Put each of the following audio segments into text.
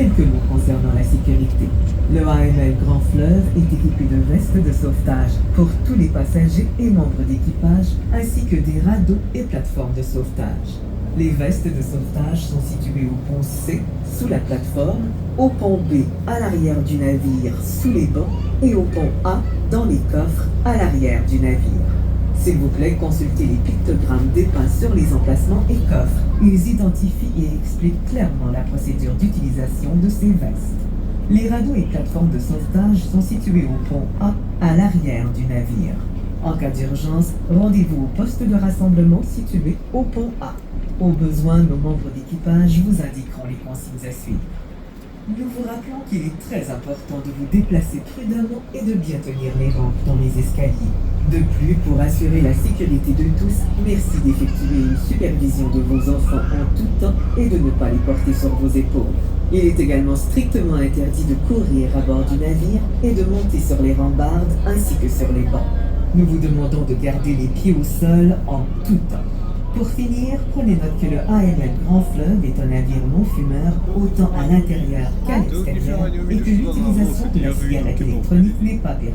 Quelques mots concernant la sécurité. Le AML Grand Fleuve est équipé de vestes de sauvetage pour tous les passagers et membres d'équipage, ainsi que des radeaux et plateformes de sauvetage. Les vestes de sauvetage sont situées au pont C, sous la plateforme, au pont B, à l'arrière du navire, sous les bancs, et au pont A, dans les coffres, à l'arrière du navire. S'il vous plaît, consultez les pictogrammes dépeints sur les emplacements et coffres. Ils identifient et expliquent clairement la procédure d'utilisation de ces vestes. Les radeaux et plateformes de sauvetage sont situés au pont A, à l'arrière du navire. En cas d'urgence, rendez-vous au poste de rassemblement situé au pont A. Au besoin, nos membres d'équipage vous indiqueront les consignes à suivre. Nous vous rappelons qu'il est très important de vous déplacer prudemment et de bien tenir les rampes dans les escaliers. De plus, pour assurer la sécurité de tous, merci d'effectuer une supervision de vos enfants en tout temps et de ne pas les porter sur vos épaules. Il est également strictement interdit de courir à bord du navire et de monter sur les rambardes ainsi que sur les bancs. Nous vous demandons de garder les pieds au sol en tout temps. Pour finir, prenez note que le AML Grand Fleuve est un navire non-fumeur autant à l'intérieur qu'à l'extérieur et que l'utilisation de la cigarette électronique n'est pas permise.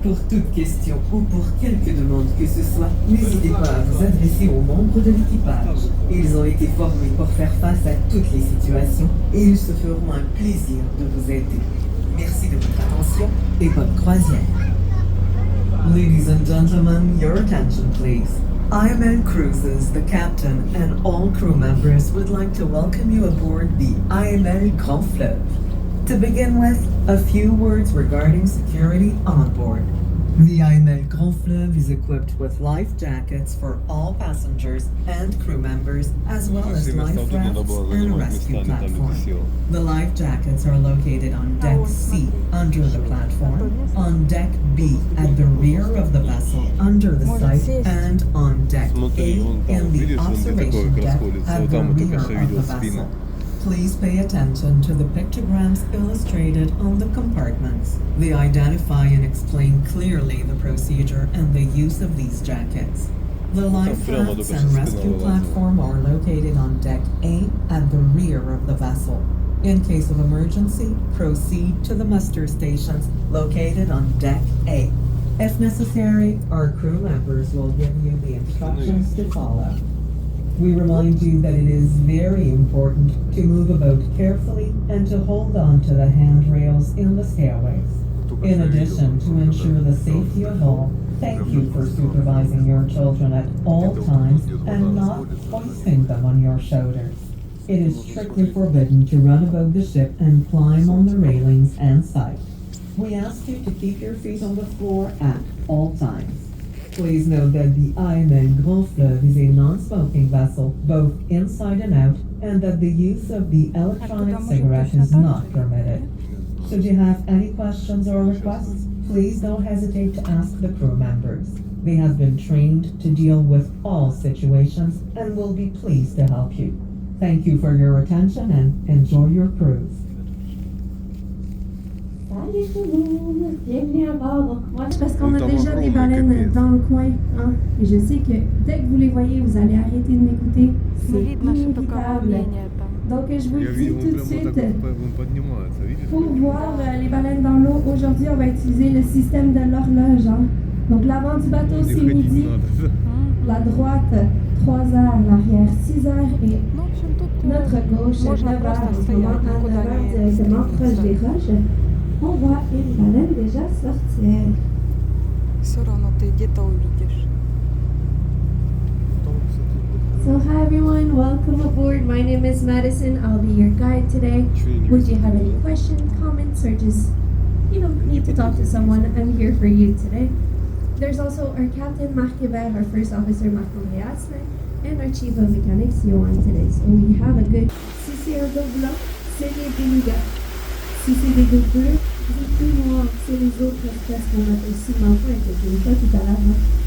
Pour toute question ou pour quelque demande que ce soit, n'hésitez pas à vous adresser aux membres de l'équipage. Ils ont été formés pour faire face à toutes les situations et ils se feront un plaisir de vous aider. Merci de votre attention et bonne croisière. Ladies and gentlemen, your attention please. IML Cruises, the captain and all crew members would like to welcome you aboard the IML Grand Fleuve. To begin with, a few words regarding security on board. The IML Grand Fleuve is equipped with life jackets for all passengers and crew members, as well as life rafts and a rescue platform. The life jackets are located on Deck C, under the platform, on Deck B, at the rear of the vessel, under the sight, and on Deck A, in the observation deck, at the rear of the vessel. Please pay attention to the pictograms illustrated on the compartments. They identify and explain clearly the procedure and the use of these jackets. The life rafts and rescue platform are located on Deck A at the rear of the vessel. In case of emergency, proceed to the muster stations located on Deck A. If necessary, our crew members will give you the instructions to follow. We remind you that it is very important to move about carefully and to hold on to the handrails in the stairways. In addition, to ensure the safety of all, thank you for supervising your children at all times and not hoisting them on your shoulders. It is strictly forbidden to run above the ship and climb on the railings and side. We ask you to keep your feet on the floor at all times. Please note that the IML Grand Fleuve is a non-smoking vessel, both inside and out, and that the use of the electronic cigarette is not permitted. Should you have any questions or requests, please don't hesitate to ask the crew members. They have been trained to deal with all situations and will be pleased to help you. Thank you for your attention and enjoy your cruise. Salut tout le monde, bienvenue à bord. Ouais, c'est parce qu'on a déjà des baleines dans le coin. Hein? Et je sais que dès que vous les voyez, vous allez arrêter de m'écouter. C'est inévitable. Donc je vous le dis tout de suite, pour voir les baleines dans l'eau, aujourd'hui on va utiliser le système de l'horloge. Hein? Donc l'avant du bateau c'est midi, la droite 3 heures, l'arrière 6 heures et notre gauche 9 heures, en ce moment à 9 heures directement proche des roches. On voit une baleine déjà sortir. So hi everyone, welcome aboard. My name is Madison. I'll be your guide today. Would you have any questions, comments, or just, need to talk to someone? I'm here for you today. There's also our captain, Marc Hébert, our first officer, Marc-André Asselin, and our chief of mechanics, Johan, today. So we have a good... Si c'est un dos blanc, c'est les belugas. Si c'est des dos bleus, c'est plus noir. C'est les autres espèces qu'on appelle ciment point, que je l'ai pas tout à l'heure.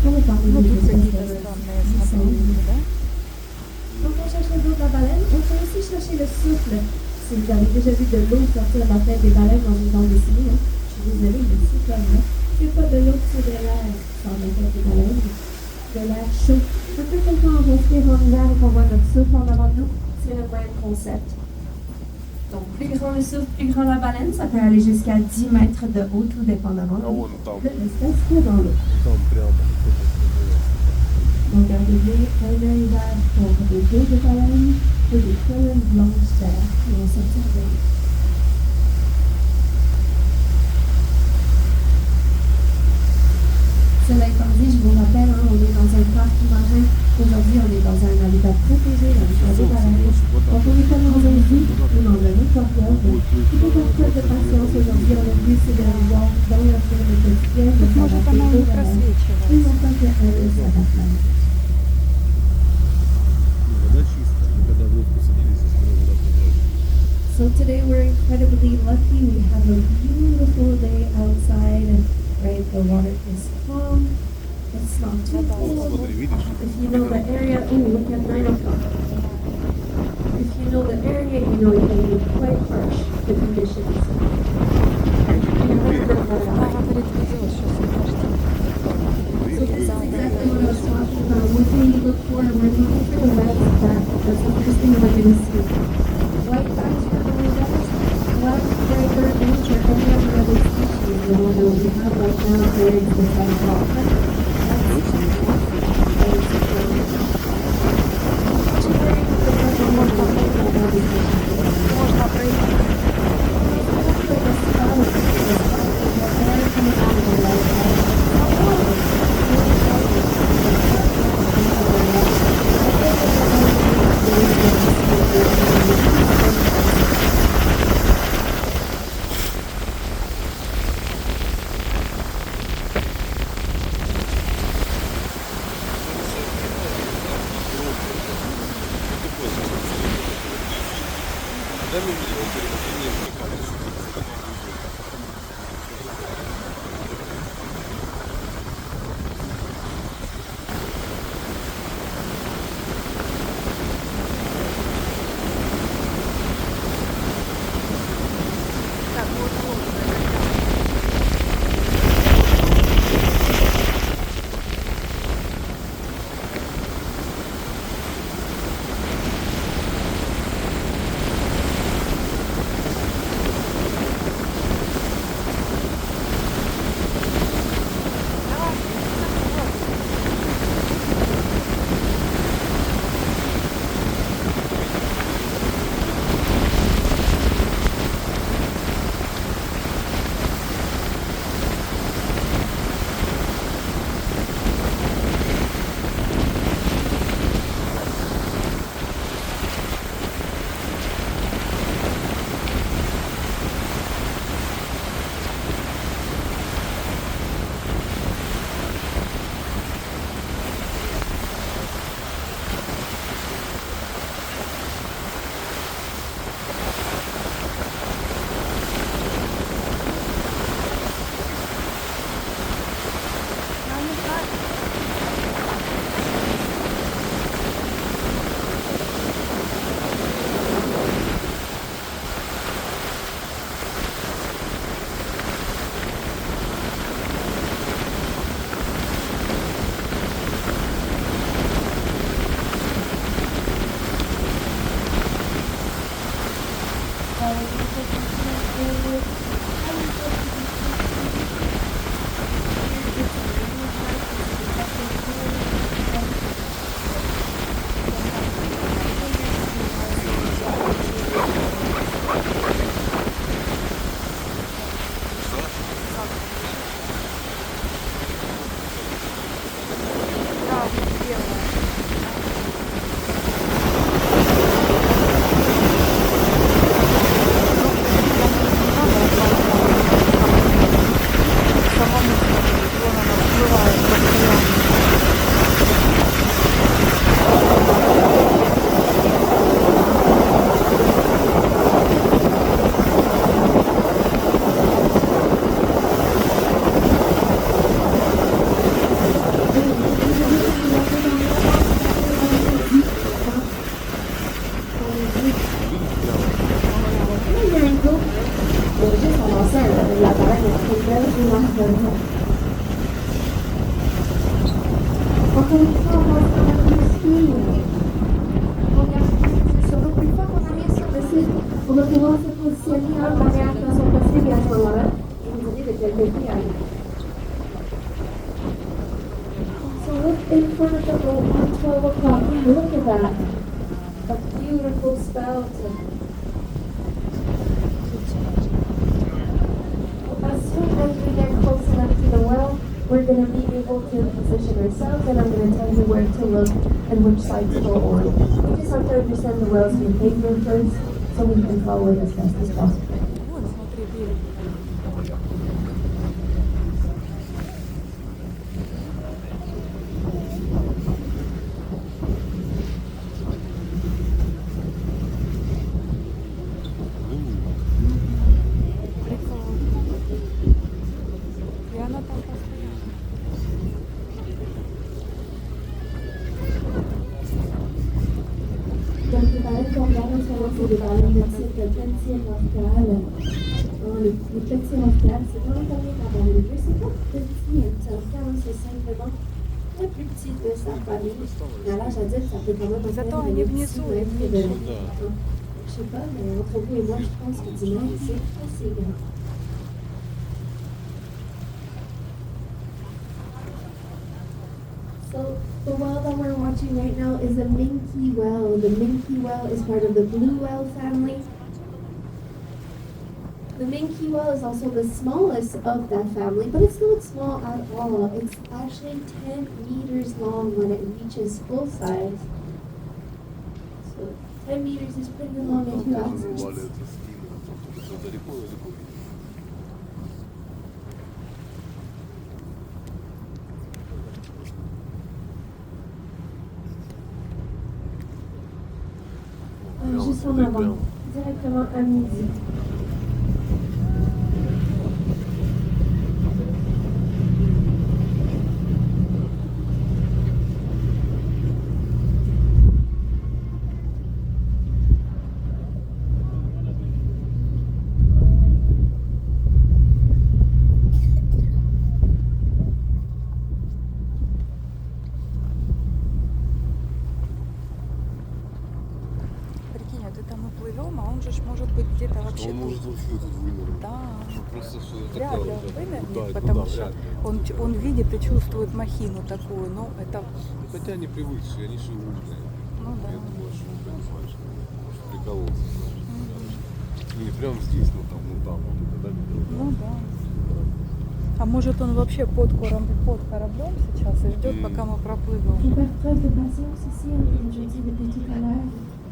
On va parler des espèces de donc on cherche le dos de la baleine, on peut aussi chercher le souffle. Si vous avez déjà vu de l'eau sortir de la tête des baleines dans une bande dessinée, hein, je suis désolée, le souffle là, c'est pas de l'eau, c'est de l'air dans la tête des baleines, de l'air chaud. Un peu comme quand on respire en hiver et qu'on voit notre souffle en avant de nous, c'est le même concept. Donc, plus grand le souffle, plus grand la baleine. Ça peut aller jusqu'à 10 mètres de haut, tout dépendamment de l'espèce qui est dans l'eau. Donc, gardez un œil vert pour les dos de baleine et des colonnes blanches d'air qui vont sortir de l'eau. Cela étant dit, je vous rappelle, on est dans un parc marin. Aujourd'hui, on est dans un habitat protégé, dans le champ des baleines. Donc, on n'est pas dans un zoo ou dans un aquarium. Il faut faire preuve de patience aujourd'hui. On a vu ces derniers jours dans leur vie quotidienne de s'adapter aux baleines et non pas qu'elles s'adaptent à nous. So today we're incredibly lucky. We have a beautiful day outside. Right, the water is calm. It's not too cold. If you know the area, look at 9 o'clock. If you know the area, you know it can be quite harsh, the conditions. So this is exactly what I was talking about. What can you look for? We're looking for the red back. That's the first thing we're going to see. White backs for the belugas, black striper, inch, or any of the other species. The one that we have right now here is the sun dolphin. Можна прийти. Encore une fois, on va faire ici. Regarde, sur l'autre fois qu'on a mis sur le site, on va pouvoir se puis à ce moment-là, je vous dis de quel côté aller. So look in front of the boat on 12 o'clock. Look at that. A beautiful spout. As soon as we get close enough to the well, we're going to be able to position ourselves, and I'm going to tell you where to look and which side to go on. We just have to understand the well's behavior first so we can follow it as best as possible. Donc, les baleines qu'on regarde en ce moment, c'est des baleines de type pentirorcal. Les pentirorcales, c'est vraiment comme les baleines bleues. C'est pas petit, un pterocal, c'est simplement un plus petit que ça, baleine. Mais à l'âge adulte, ça peut quand même atteindre les petits mètres de... Je sais pas, mais entre vous et moi, je pense que 10 mètres, c'est assez grand. So the well that we're watching right now is a minke well. The minke well is part of the blue whale family. The minke well is also the smallest of that family, but it's not small at all. It's actually 10 meters long when it reaches full size. So 10 meters is pretty long if you ask me. Juste en avant, directement à midi. где-то вообще. Он может вообще тут вынырнуть. Да. Просто что Вряд ли он вынырнет, потому что он видит и чувствует махину такую, но это... Хотя они привыкшие, они же умные. Ну да. Я думаю, что он понимает, что может приколоться, знаешь. Не прям здесь, но там, да? Ну да. А может он вообще под кораблем сейчас и ждет, пока мы проплывем?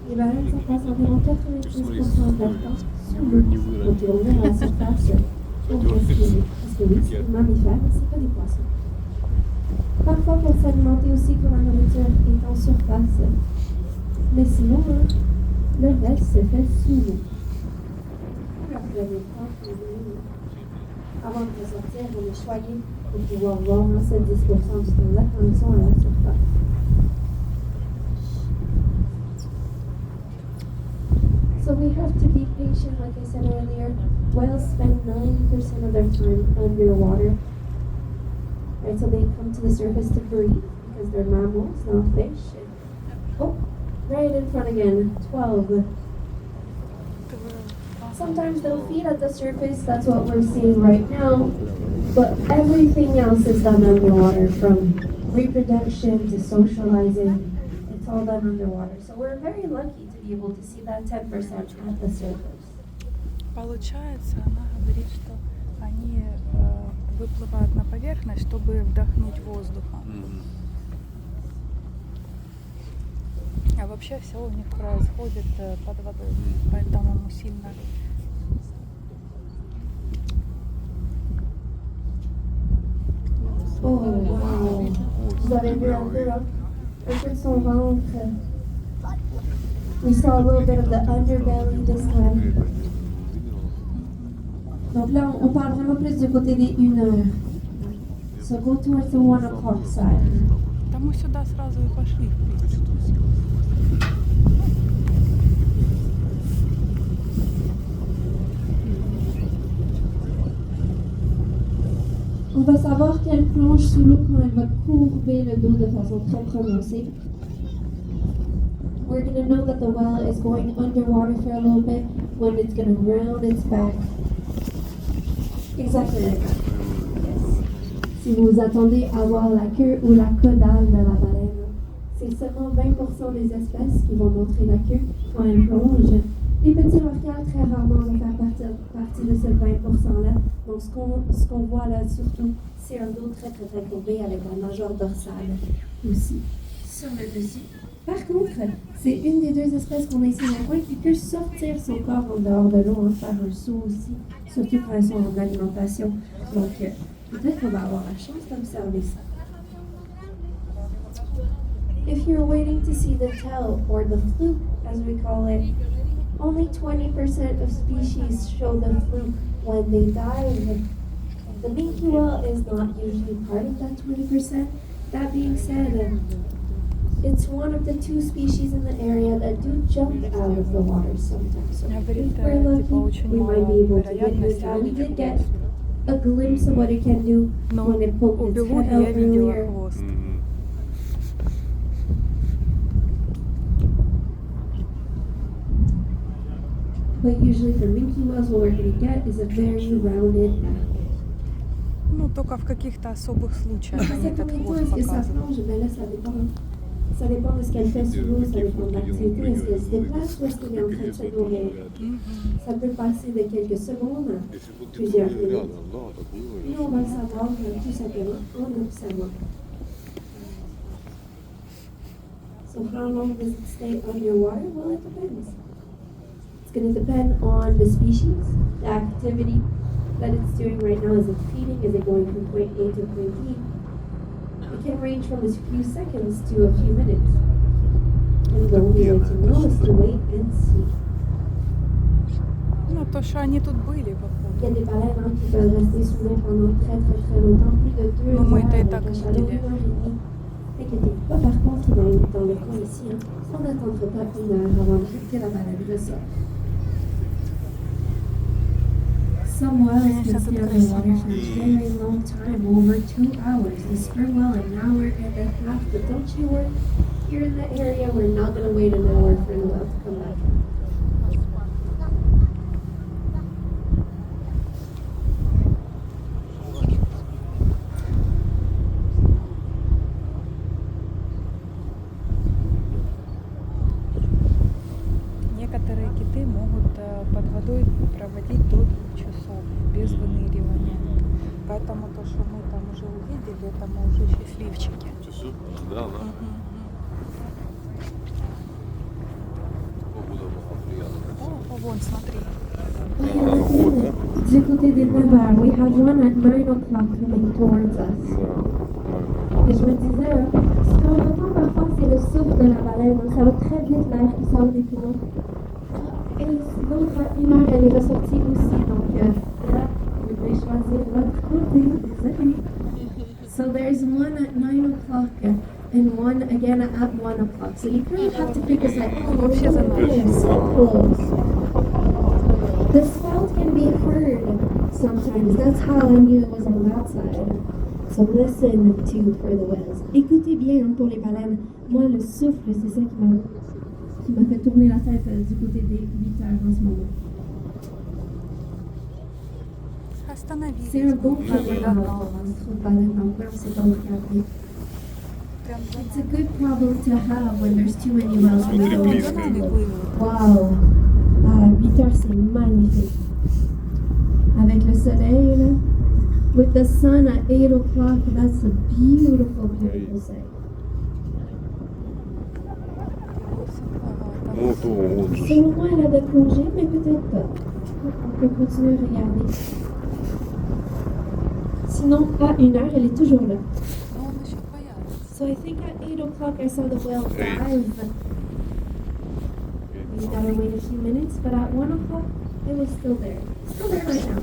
Les baleines sont passent environ 93% de leur temps sous l'eau, donc ils reviennent à la surface pour respirer. Parce que oui, c'est des mammifères, mais c'est pas des poissons. Parfois pour s'alimenter aussi quand la nourriture est en surface. Mais sinon, le reste se fait sous l'eau. Avant de sortir, on est choyé pour pouvoir voir 7-10% du temps là quand ils sont à la surface. So we have to be patient, like I said earlier. Whales spend 90% of their time underwater. Right, so they come to the surface to breathe because they're mammals, not fish. Oh, right in front again, 12. Sometimes they'll feed at the surface, that's what we're seeing right now. But everything else is done underwater, from reproduction to socializing. It's all done underwater. So we're very lucky to be able to see that 10% at the surface. Получается, она говорит, что они выплывают на поверхность, чтобы вдохнуть воздуха. А вообще все у них происходит под водой, поэтому мы сильно... Oh, wow. Vous avez vu un peu de son ventre. We saw a little bit of the underbelly this time. Donc là, on parle vraiment plus du côté des 1 heure. So go towards the 1 o'clock side. Да мы сюда сразу и пошли, в принципе. On va savoir qu'elle plonge sous l'eau quand elle va courber le dos de façon très prononcée. We're going to know that the whale is going underwater for a little bit when it's going to round its back Exactly like that. Yes. Si vous attendez à voir la queue ou la caudale de la baleine, c'est seulement 20% des espèces qui vont montrer la queue quand elles plongent. Les petits rorquals, très rarement, vont faire partie de ce 20%-là. Donc, ce qu'on voit là, surtout, c'est un dos très, très, très courbé avec la nageoire dorsale aussi sur le dessus. Par contre, c'est une des deux espèces qu'on a ici dans le coin qui peut sortir son corps en dehors de l'eau, faire un saut aussi, surtout quand elles sont en alimentation. Donc, peut-être qu'on va avoir la chance d'observer ça. If you're waiting to see the tail, or the fluke as we call it, only 20% of species show the fluke when they dive. The minke whale is not usually part of that 20%. That being said, it's one of the 2 species in the area that do jump out of the water sometimes. So if we're lucky, we might be able to witness that. We did get a glimpse of what it can do when it poked its head out earlier. But usually for minke whales, what we're going to get is a very rounded back. Ну, только в каких-то особых случаях они этот хвост Est-ce que ça показывают. plonge? Ben là, ça dépend. Ça dépend de ce qu'elle fait sous l'eau, ça dépend de l'activité. Est-ce qu'elle se déplace ou est-ce qu'elle est en train de se nourrir? Ça peut passer de quelques secondes à plusieurs minutes. Nous, on va le savoir tout simplement en observant. So how long does it stay underwater? Well, it depends. It's going to depend on the species, the activity that it's doing right now. Is it feeding? Is it going from point A to point B? It can range from a few seconds to a few minutes. And the only way to know is to wait and see. Ну, то, что они тут были, Il y a походу. des baleines qui peuvent rester sous l'eau pendant très très très longtemps, plus de 2 Ну, мы heures это и avec так un chaleur видели. d'1h30. Inquiétez-vous pas, par contre, dans le coin ici, on n'attendra pas 1 heure avant que la baleine ressorte. Some whales can stay underwater for a very long time, over 2 hours. The sperm whale, an hour and a half. But don't you worry, here in the area, we're not going to wait an hour for the whale to come back. Некоторые киты могут под водой проводить до 2 часов без выныривания. Поэтому то, что мы там уже увидели, это мы уже счастливчики. Да, да. Погода приятная. О, вон, смотри. Du côté des 9 heures, we have one at 9 o'clock coming towards us. Et je me disais, ce qu'on entend parfois, c'est le souffle de la baleine. Donc ça va très vite, l'air qui sort des poumons. Et l'autre, à 1 heure, elle est ressortie aussi. Donc là, vous devez choisir votre côté. Désolé. So there's one at 9 o'clock and one again at 1 o'clock. So you kind of have to pick a side. Oh, so close. The spout can be heard sometimes. That's how I knew it was on that side. So listen to for the whales. Écoutez bien pour les baleines. Moi, le souffle, c'est ça qui m'a fait tourner la tête du côté des 8 heures en ce moment. Остановились. C'est un beau Уже problème давно. entre baleines en coin, c'est pas regarder. Прям It's a good problem to have when there's too many whales in the за ocean. нами плывут. Wow! Ah, 8 heures, c'est magnifique. Avec le soleil, là. With the sun at 8 o'clock, that's a beautiful, beautiful sight. Ну, то он же. Selon moi, elle avait plongé, mais peut-être pas. On peut continuer à regarder. Sinon, à 1 heure, elle est toujours là. Но он еще появится. So I think at 8 o'clock, I saw the whale dive. We gotta wait a few minutes, but at 1 o'clock, it was still there. Still there right now.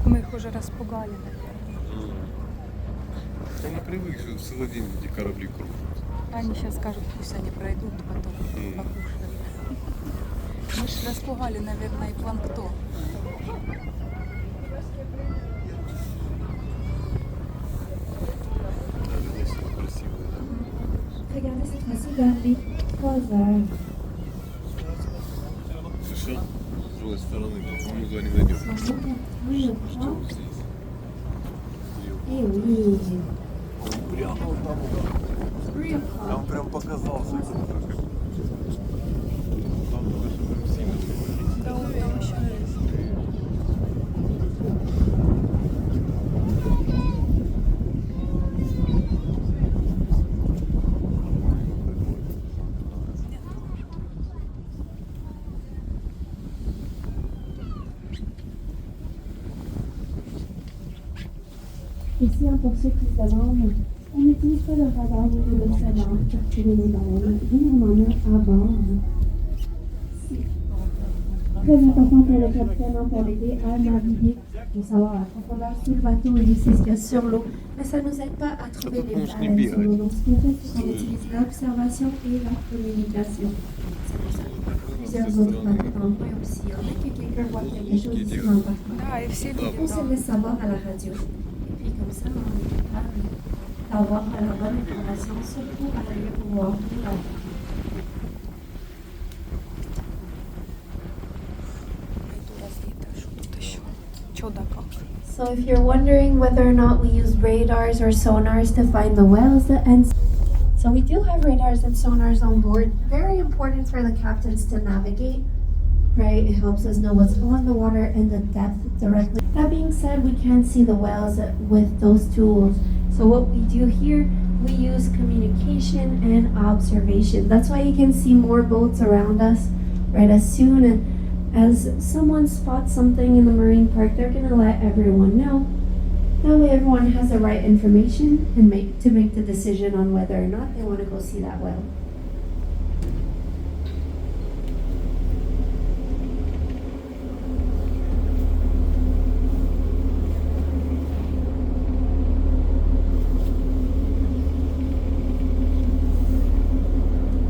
Мы их уже распугали, наверное. Я не привык, что в целый день эти корабли крутятся. Они сейчас скажут, пусть они пройдут, потом покушают. Мы же распугали, наверное, и планктон. Да, видно, все красивые, да? Regardez cette fois-ci vers les 3 heures. Слышал? С другой стороны, по-моему, туда не дойдем. Oui, je Что crois. вот здесь? Eh oui. Он прям там. 3 o'clock. Там прям показался. Там даже прям сильно выходить. Да, он там еще есть. Ici, pour ceux qui se demandent, on n'utilise pas le radar ou le sonar pour trouver les baleines. Oui, on en a à bord. C'est très important pour le capitaine pour l'aider à naviguer, de savoir la profondeur sous le bateau et aussi ce qu'il y a sur l'eau. Mais ça ne nous aide pas à trouver les baleines sur l'eau. Donc, ce qu'on fait, c'est qu'on utilise l'observation et la communication. C'est pour ça qu'on a plusieurs autres bateaux dans le coin aussi. Il y en a que quelqu'un voit quelque chose ici dans le parc. Да, и все On se видят. laisse savoir à la radio. Et puis comme ça, on est capable d'avoir la bonne information, surtout à aller pouvoir la Пойду разведаю, что тут еще. Чудо как. So if you're wondering whether or not we use radars or sonars to find the whales, so we do have radars and sonars on board. Very important for the captains to navigate, right? It helps us know what's on the water and the depth directly. That being said, we can't see the whales with those tools. So what we do here, we use communication and observation. That's why you can see more boats around us, right? As soon as someone spots something in the marine park, they're gonna let everyone know. That way everyone has the right information and make the decision on whether or not they want to go see that whale.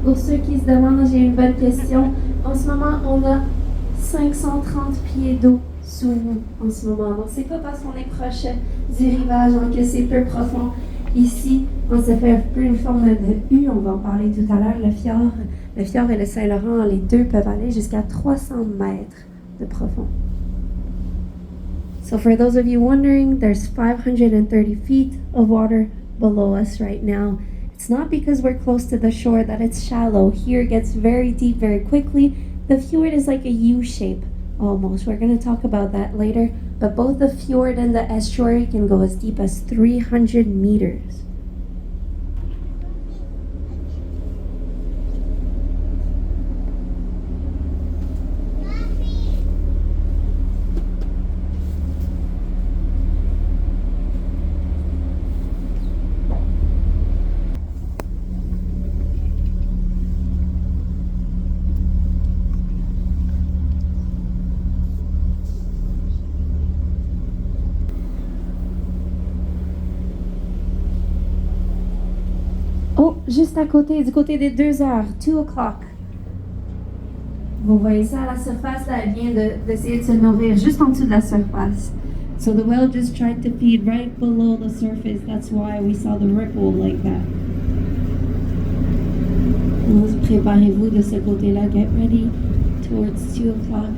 Pour ceux qui se demandent, j'ai une bonne question. En ce moment, on a 530 pieds d'eau sous nous en ce moment. Donc, c'est pas parce qu'on est proche du rivage hein, que c'est peu profond. Ici, on se fait un peu une forme de U, on va en parler tout à l'heure. Le fjord et le Saint-Laurent, les deux peuvent aller jusqu'à 300 mètres de profond. So for those of you wondering, there's 530 feet of water below us right now. It's not because we're close to the shore that it's shallow. Here it gets very deep very quickly. The fjord is like a U shape almost. We're going to talk about that later. But both the fjord and the estuary can go as deep as 300 meters. Oh, juste à côté, du côté des 2 heures, 2 o'clock. Vous voyez ça à la surface, là, elle vient d'essayer de se nourrir juste en dessous de la surface. So the whale just tried to feed right below the surface. That's why we saw the ripple like that. Donc, préparez-vous de ce côté-là. Get ready towards 2 o'clock.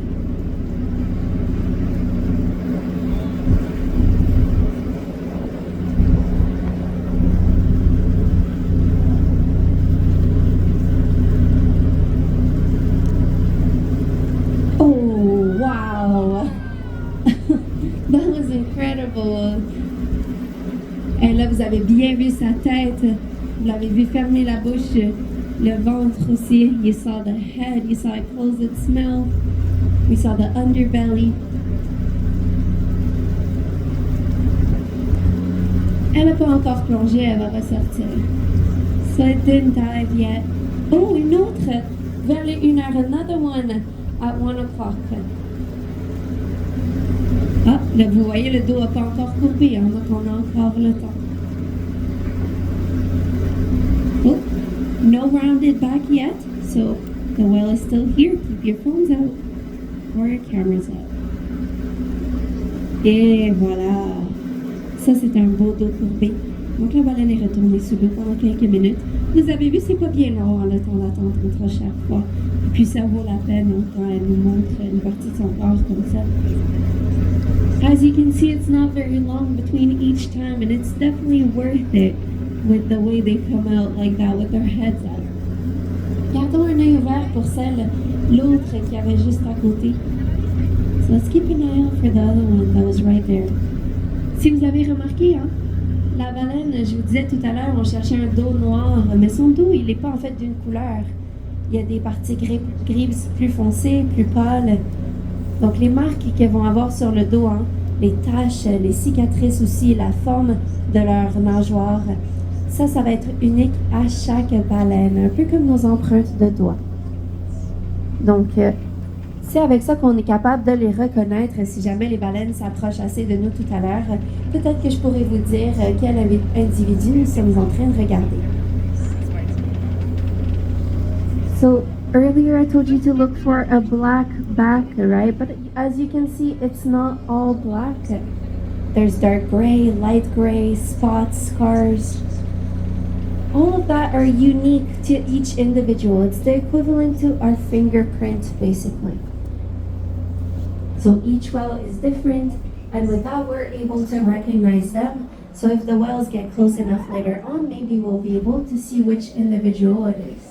That was incredible. Et là, vous avez bien vu sa tête. Vous l'avez vu fermer la bouche, le ventre aussi. You saw the head, you saw it close its mouth. We saw the underbelly. Elle n'a pas encore plongé, elle va ressortir. So it didn't dive yet. Oh, une autre. Vers les 1 heure, another one at 1 o'clock. Ah, là, vous voyez, le dos n'a pas encore courbé, hein, donc on a encore le temps. Oh, no rounded back yet, so the whale is still here. Keep your phones out or your cameras out. Et voilà. Ça, c'est un beau dos courbé. Donc, la baleine est retournée sous l'eau pendant quelques minutes. Vous avez vu, c'est pas bien long, hein, le temps d'attente entre chaque fois. Et puis, ça vaut la peine hein, quand elle nous montre une partie de son corps comme ça. As you can see, it's not very long between each time, and it's definitely worth it with the way they come out like that with their heads up. Gardons un œil ouvert pour l'autre qui avait juste à côté. So let's keep an eye out for the other one that was right there. Si vous avez remarqué, hein, la baleine, je vous disais tout à l'heure, on cherchait un dos noir, mais son dos, il n'est pas en fait d'une couleur. Il y a des parties grises plus foncées, plus pâles. Donc les marques qu'elles vont avoir sur le dos, hein, les taches, les cicatrices aussi, la forme de leur nageoire, ça va être unique à chaque baleine, un peu comme nos empreintes de doigts. Donc, c'est avec ça qu'on est capable de les reconnaître. Si jamais les baleines s'approchent assez de nous tout à l'heure, peut-être que je pourrais vous dire quel individu nous sommes en train de regarder. So, earlier I told you to look for a black back, right? But as you can see, it's not all black. There's dark gray, light gray, spots, scars. All of that are unique to each individual. It's the equivalent to our fingerprint, basically. So each whale is different, and with that, we're able to recognize them. So if the whales get close enough later on, maybe we'll be able to see which individual it is.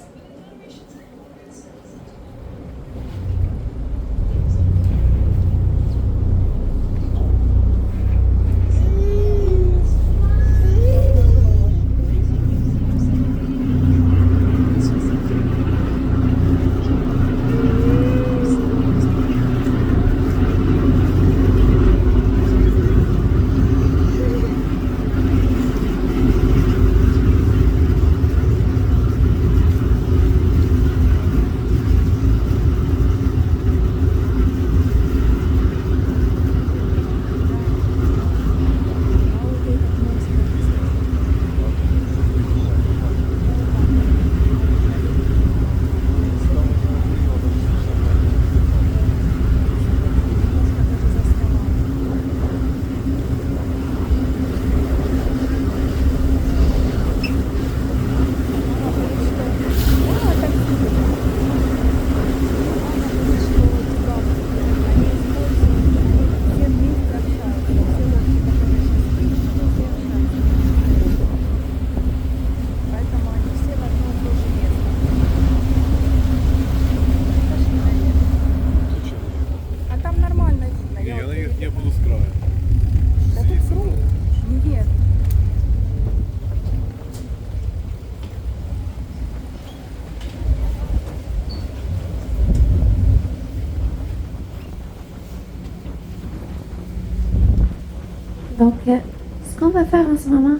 Donc, ce qu'on va faire en ce moment,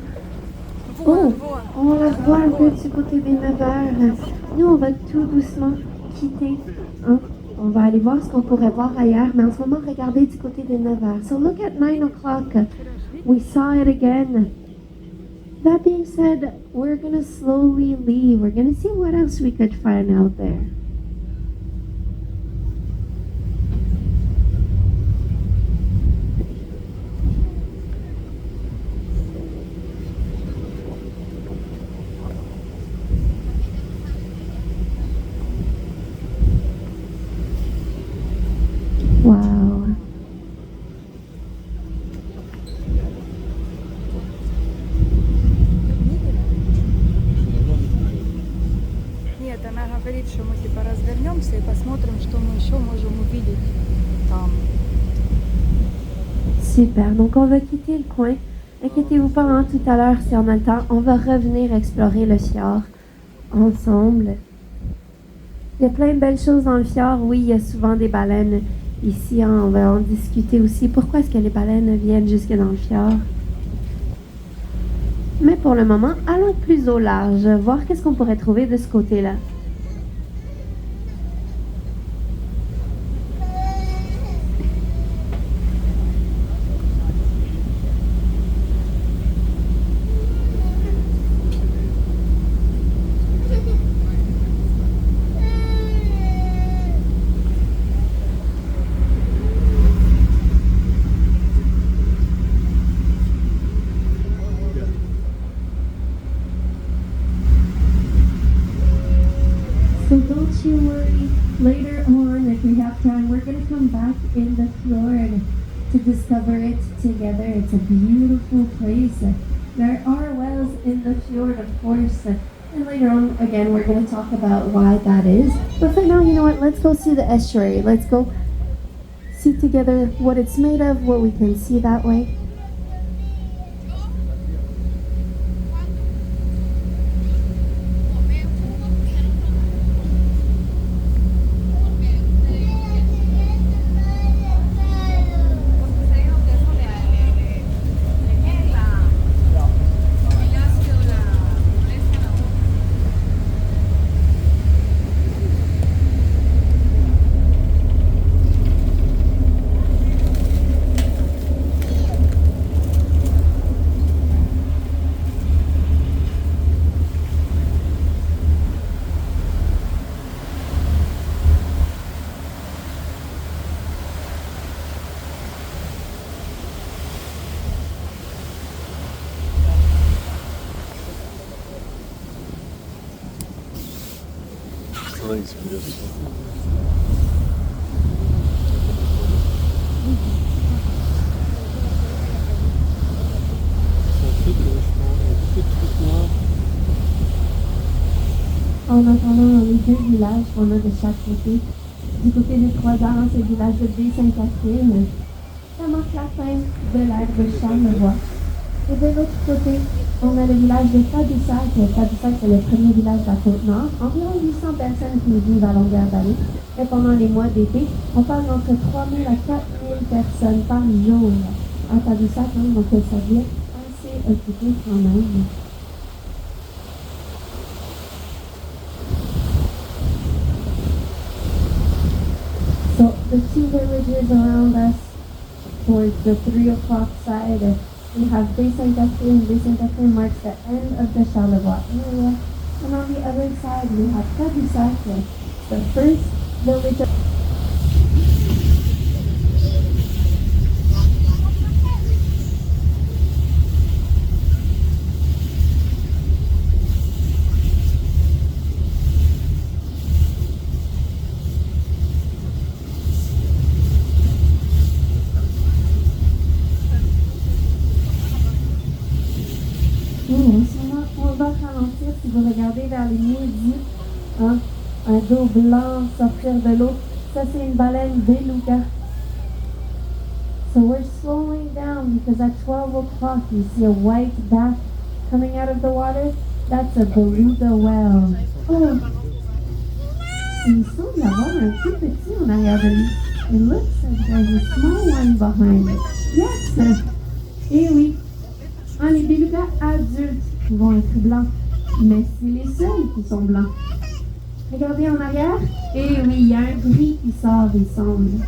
on va revoir un peu du côté des 9 heures. Nous, on va tout doucement quitter. Hein? On va aller voir ce qu'on pourrait voir ailleurs, mais en ce moment, regardez du côté des 9 heures. So look at 9 o'clock. We saw it again. That being said, we're going to slowly leave. We're going to see what else we could find out there. Wow. Нет, она говорит, что мы типа развернемся и посмотрим, что мы еще можем увидеть там. Super, donc on va quitter le coin. Inquiétez-vous pas, hein, tout à l'heure, si on a le temps, on va revenir explorer le fjord ensemble. Il y a plein de belles choses dans le fjord. Oui, il y a souvent des baleines. Ici, hein, on va en discuter aussi. Pourquoi est-ce que les baleines viennent jusque dans le fjord? Mais pour le moment, allons plus au large, voir qu'est-ce qu'on pourrait trouver de ce côté-là. in the fjord to discover it together. It's a beautiful place. There are wells in the fjord, of course. And later on, again, we're going to talk about why that is. But for now, you know what? Let's go see the estuary. Let's go see together what it's made of, what we can see that way. Inspiration. En attendant les deux villages qu'on a de chaque côté. Du côté de Trois-Arts, c'est le village de Baie-Sante-Catherine. Ça marque la fin de l'ère de Charlevoix. Et de l'autre côté, on a le village de Tadoussac. Tadoussac, c'est le premier village de la Côte-Nord. Environ 800 personnes qui vivent à longueur d'année. Et pendant les mois d'été, on parle d'entre 3000 à 4000 personnes par jour à Tadoussac. Donc, ça devient assez occupé quand même. So the two villages around us, towards the 3 o'clock side, we have Baie-Sante-Catherine. Baie-Sante-Catherine marks the end of the Charlevoix area. And on the other side, we have Tadoussac, the first village. On va ralentir si vous regardez vers les midi, hein, un dos blanc sortir de l'eau. Ça, c'est une baleine beluga. So we're slowing down because at 12 o'clock you see a white back coming out of the water. That's a beluga whale. Oh, il semble avoir un tout petit en arrière de lui. It looks like there's a small one behind it. Yes! Eh oui. Ah, les belugas adultes vont être blancs, mais c'est les seuls qui sont blancs. Regardez en arrière, et oui, il y a un gris qui sort des cendres.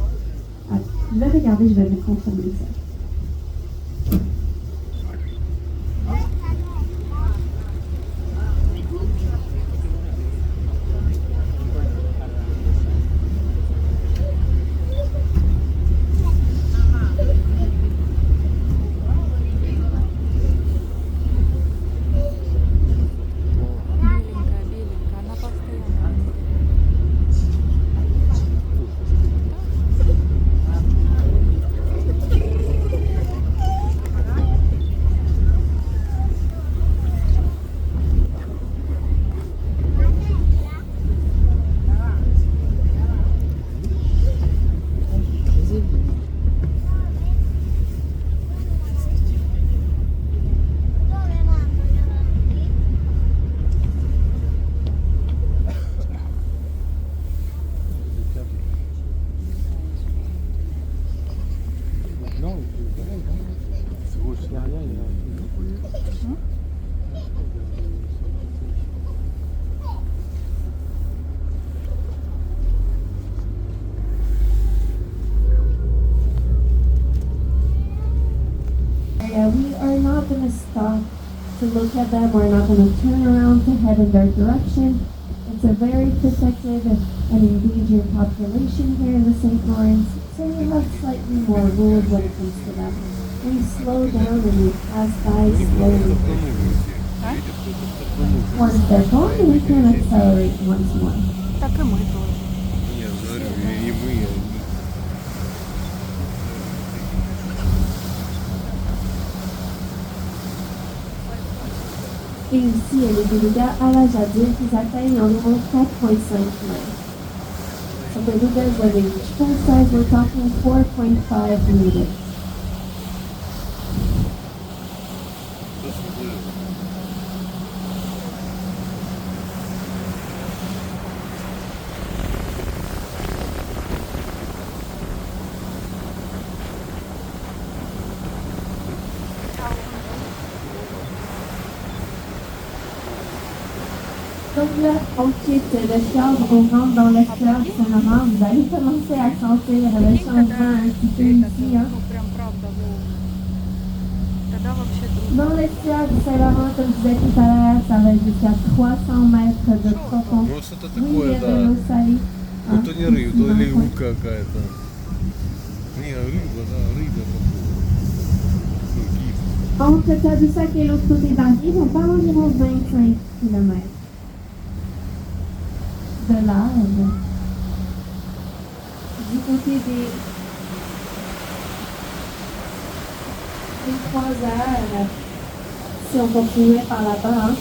Ah, je vais regarder, je vais vous confirmer ça. We are not going to stop to look at them. We're not going to turn around to head in their direction. It's a very protected and endangered population here in the St. Lawrence, so we have slightly more rules when it comes to them. We slow down and we pass by slowly. Once they're gone, we can accelerate once more. Так и мы тоже. Не, говорю, и мы. Et ici, les belugas à l'âge adulte, ils atteignent environ 4,5 mètres. So belugas, when they reach full size, we're talking 4.5 meters. Donc là, on quitte le fjord, on rentre dans le fjord Saint-Laurent. Vous allez commencer à sentir le changement un petit peu ici. Hein. Ну, прям правда волны. Тогда вообще трудно. Dans le fjord Saint-Laurent, comme je disais tout à l'heure, ça va jusqu'à 300 mètres de profond. Ну что-то Oui, il y такое, a de l'eau да. salée. Ну то не рыба, то или утка какая-то. Не, рыба, да, рыба такая. Гиб. Entre Tadoussac et l'autre côté d'Arrive, on parle environ 25 km de large. Du côté des croiseurs, si on continuait par là-bas, hein,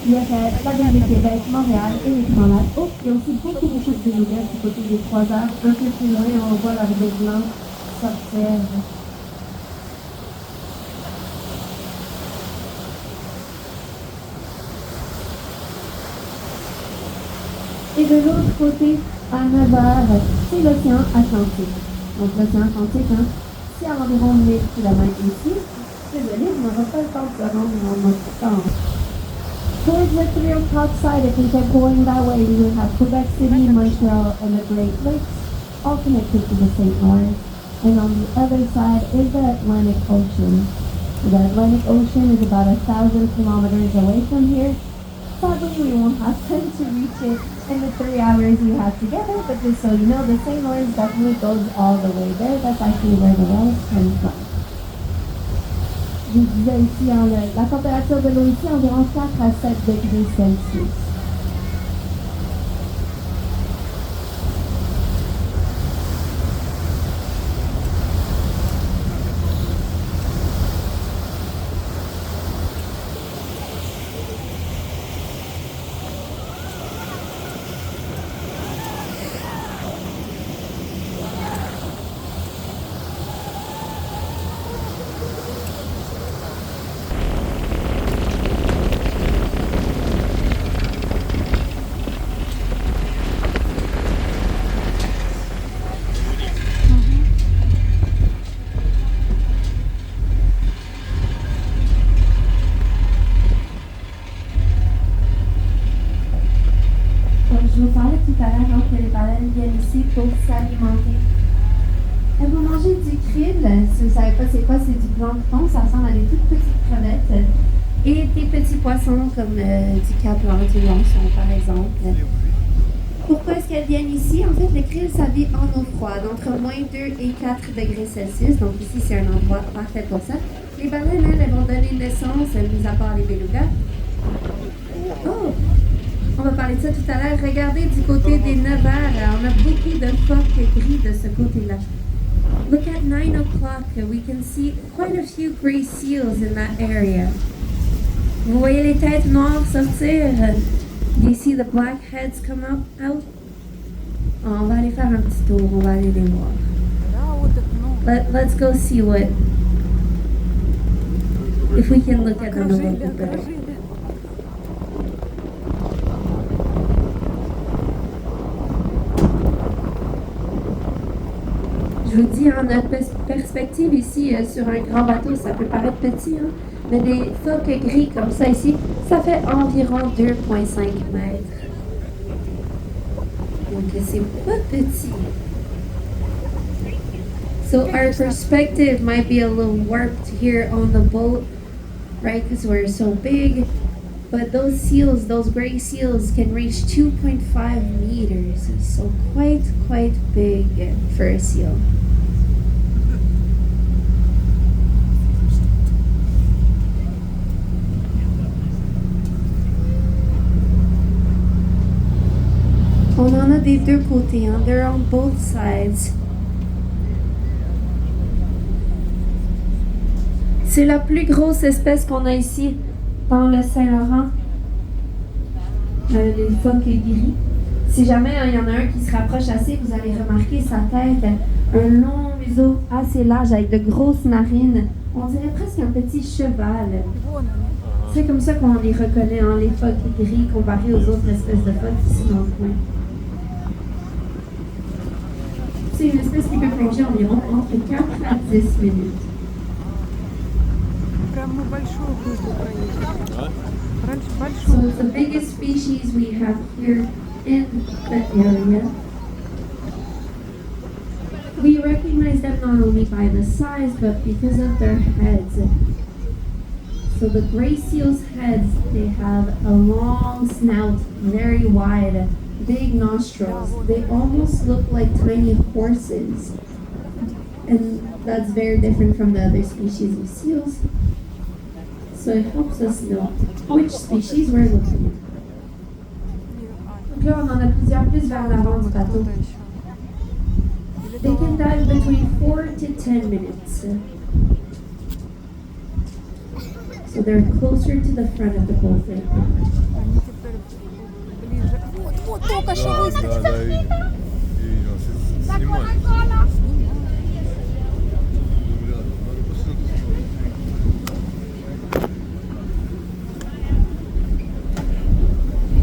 il y aurait la gare de Québec, Montréal et les Grands Lacs. Oh, il y a aussi beaucoup de belugas du côté des croiseurs. Un peu plus loin, on voit leur bec blanc sortir. Et de l'autre côté, à 9 heures, c'est l'océan Atlantique. Donc l'océan Atlantique, hein, c'est à environ 1000 km ici. Désolé, on n'aura pas le temps de se rendre en notre temps. Towards the 3 o'clock side, if we kept going that way, we would have Quebec City, Montreal, and the Great Lakes, all connected to the St. Lawrence. And on the other side is the Atlantic Ocean. The Atlantic Ocean is about 1,000 kilometers away from here. Sadly, we won't have time to reach it in the 3 hours we have together, but just so you know, the St. Lawrence definitely goes all the way there. That's actually where the wells come from. Je vous disais ici, hein, la température de l'eau ici, environ 4 à 7 degrés Celsius. Je vous parlais tout à l'heure que les baleines viennent ici pour s'alimenter. Elles vont manger du krill. Si vous ne savez pas c'est quoi, c'est du plancton. Ça ressemble à des toutes petites crevettes. Et des petits poissons comme du capelin, du lonçon par exemple. Pourquoi est-ce qu'elles viennent ici? En fait, le krill, ça vit en eau froide, entre moins 2 et 4 degrés Celsius. Donc ici, c'est un endroit parfait pour ça. Les baleines, elles vont donner naissance, mis à part les belugas. Oh! On va parler de ça tout à l'heure. Regardez du côté des 9 heures. On a beaucoup de phoques gris de ce côté-là. Look at 9 o'clock. We can see quite a few gray seals in that area. Vous voyez les têtes noires sortir? Do you see the black heads come out? On va aller faire un petit tour. On va aller les voir. Let's go see what... If we can look at them a little bit better. Je vous dis, en notre perspective ici, sur un grand bateau, ça peut paraître petit, hein? Mais des phoques gris comme ça ici, ça fait environ 2,5 mètres. Donc c'est pas petit. So our perspective might be a little warped here on the boat, right? Because we're so big. But those seals, those gray seals, can reach 2.5 meters. So quite big for a seal. On en a des deux côtés, hein? They're on both sides. C'est la plus grosse espèce qu'on a ici. dans le Saint-Laurent, les phoques gris. Si jamais il y en a un qui se rapproche assez, vous allez remarquer sa tête, un long museau assez large avec de grosses narines. On dirait presque un petit cheval. C'est comme ça qu'on les reconnaît, hein, les phoques gris comparés aux autres espèces de phoques ici dans le coin. C'est une espèce qui peut plonger environ entre 4 à 10 minutes. Прям мы большую группу проехали. So Большую. the biggest species we have here in the area. We recognize them not only by the size, but because of their heads. So the gray seal's heads, they have a long snout, very wide, big nostrils. They almost look like tiny horses. And that's very different from the other species of seals. So it helps us know which species we're looking at. Donc là, on en a plusieurs plus vers l'avant du bateau. They can dive between 4 to 10 minutes. So they're closer to the front of the boat right now. Они теперь ближе. Вот, только что Да, выскочили. да, видел. Видел. Снимай. Ну, рядом. Надо посмотреть.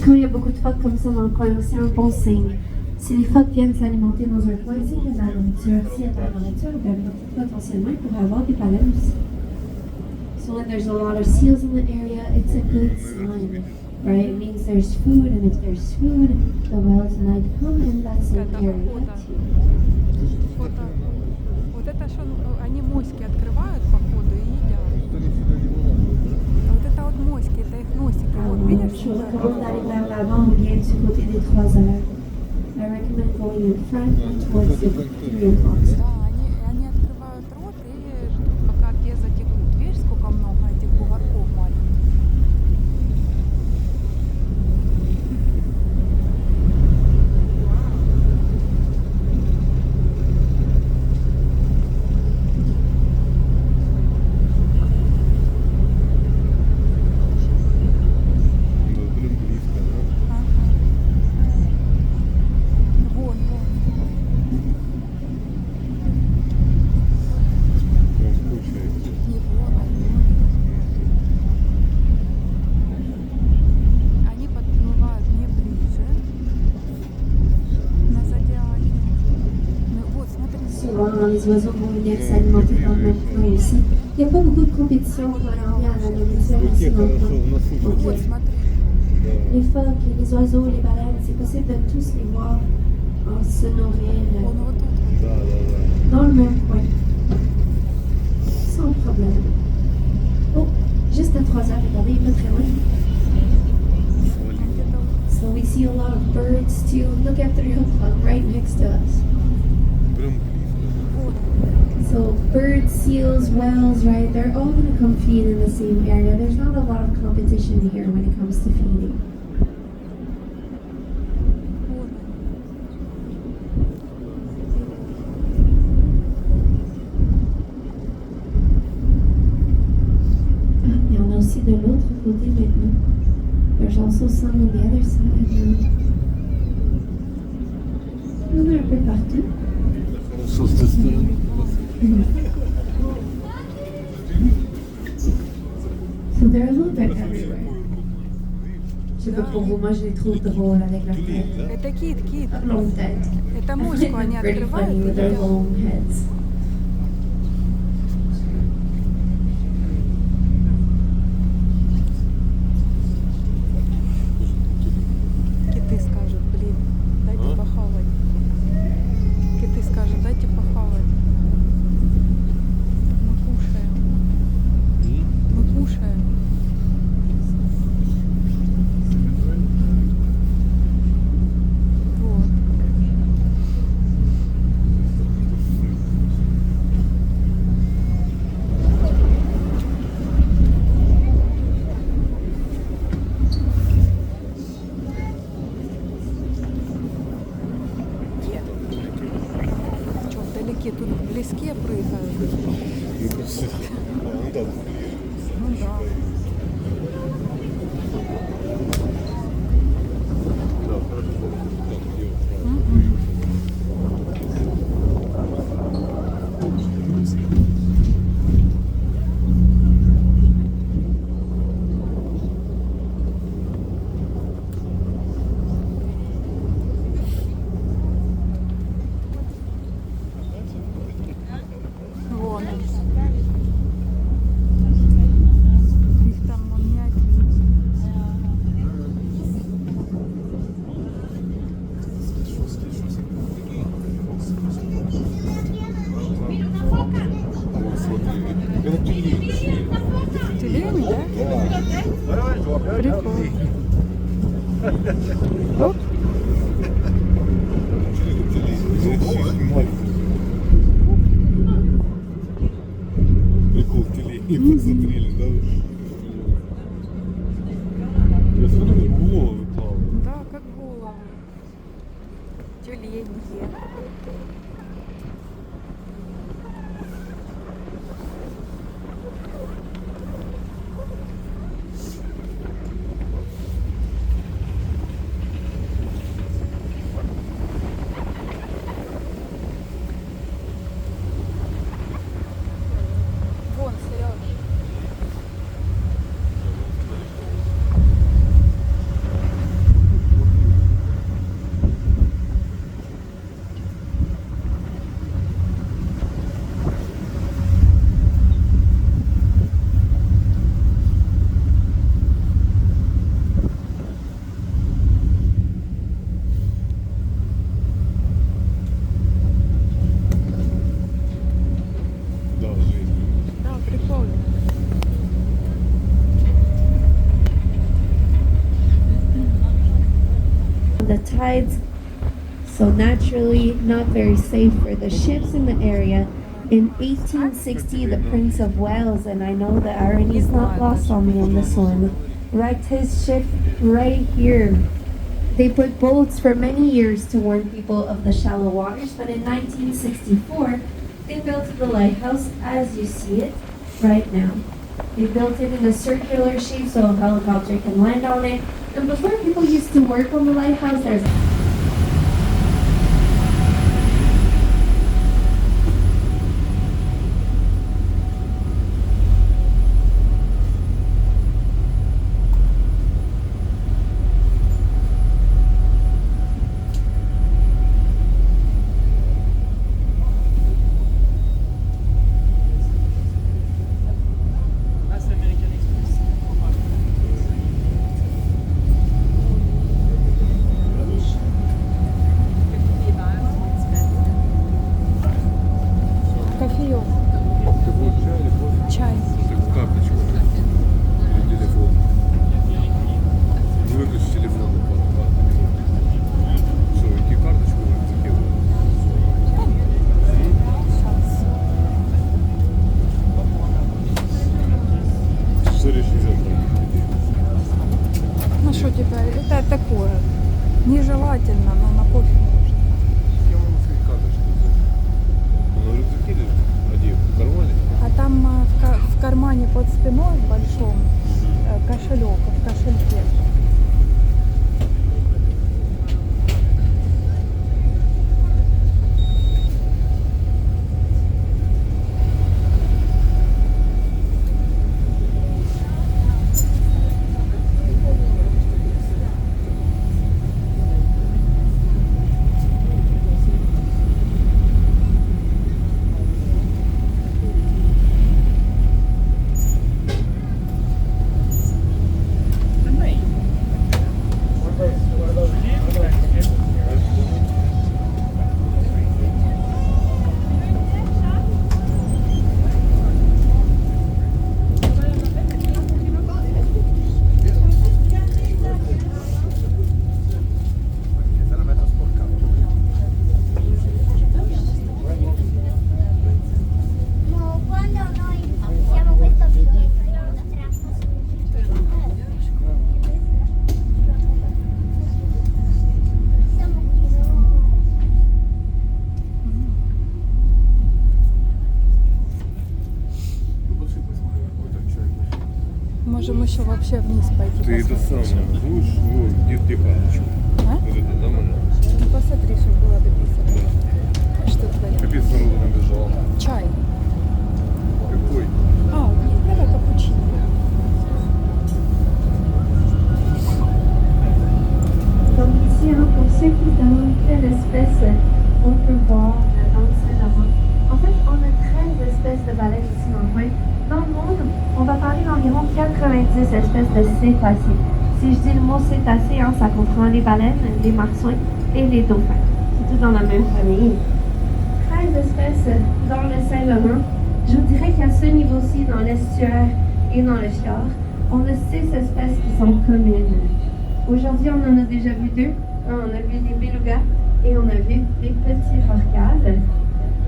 Quand il y a beaucoup de phoques comme ça dans le coin, c'est un bon signe. Si les phoques viennent s'alimenter dans un coin, c'est qu'il y a de la nourriture. S'il y a de la nourriture, bien, potentiellement, il pourrait y avoir des baleines aussi. So when there's a lot of seals in the area, it's a good sign, right? It means there's food, and if there's food, the whales might come in that same Это area охота. too. Вот это что, они моськи открывают по ходу и едят. Вот они сюда не вылазят, да? А вот это вот моськи, это их носики. Вот видишь? Je vous recommande d'aller vers l'avant ou bien du côté des 3 heures. I recommend going in front and towards the 3 o'clock. Да, они открывают рот и ждут, пока те затекут. Видишь, сколько много этих бугорков маленьких. Ну, блин, близко, да? Ага. Вон, вон. Он скучает. Не вон, они подплывают не ближе на зодиаке. Ну вот, смотри. Souvent, les oiseaux vont venir s'alimenter dans le même coin aussi. Il n'y a pas beaucoup de compétition pour aller à la nourriture ici Окей, dans le хорошо, coin. у нас уже Вот, смотри. Les phoques, les oiseaux, les baleines, c'est possible de tous les voir se nourrir Вон вот тут. Да, да, да. dans le même coin. Sans problème. Oh, juste à 3 heures, regardez, il est pas très loin. Свали. Где-то So we see a lot of birds too. Look at 3 o'clock right next to us. Прям близко, да? вот. So birds, seals, whales, right? They're all going to come feed in the same area. There's not a lot of competition here when it comes to feeding. Вон Il y en a aussi de l'autre côté maintenant. There's also some on the other side now. Il y en a un peu partout. Хорошо с той стороны. So they're a little bit everywhere. Je sais pas pour vous, moi je les trouve drôles avec leur tête. Это кит, кит. Longue tête. Это I моську find они them pretty открывают funny и with their едят. long heads. Киты скажут, блин, дайте А? похавать. Киты скажут, дайте похавать. Мы кушаем. Мы кушаем. Вот. Что, вдалеке тут в леске прыгают? Ну, просто, а он там ближе. Ну да. Тюлень, да? Прикольно. Оп. Прикол тюлени посмотрели, да? Я смотрю, головы плавают. Да, как головы. Тюленьи. Вон, Сереж. Да, жизнь. Да, прикольно. The tides, so naturally not very safe for the ships in the area. In 1860, the Prince of Wales, and I know the irony is not lost on me on this one, wrecked his ship right here. They put boats for many years to warn people of the shallow waters, but in 1964, they built the lighthouse as you see it right now. They built it in a circular shape so a helicopter can land on it. And before people used to work on the lighthouse, there's Кофеек. Ты будешь чай или кофе? Чай. Так карточку. Или телефон. Не выключи телефон. Все, иди карточку закидывай. Что решили завтра? Ну что теперь? Это такое. Нежелательно, но на кофе можно. Я могу сказать карточку взять. Ну, рюкзаки лежат. Один в кармане. А там в кармане под спиной в большом кошелек, в кошельке. Можем еще вообще вниз пойти. Ты это посмотреть. самое будешь, ну, где карточку? А? Вот это, да, мама? Ну посмотри, чтобы было дописано. Что твое? Капец народу набежал. Чай. Какой? Давай капучино. Donc ici, hein, pour ceux qui se demandent quelle espèce on peut voir dans le Saint-Laurent, en fait, on a 13 espèces de baleines ici dans le coin. Dans le monde, on va parler d'environ 90 espèces de cétacés. Si je dis le mot cétacé, hein, ça comprend les baleines, les marsouins et les dauphins. C'est tout dans la même famille. 13 espèces dans le Saint-Laurent. Je vous dirais qu'à ce niveau-ci, dans l'estuaire et dans le fjord, on a 6 espèces qui sont communes. Aujourd'hui, on en a déjà vu 2. On a vu des belugas et on a vu des petits rorquals.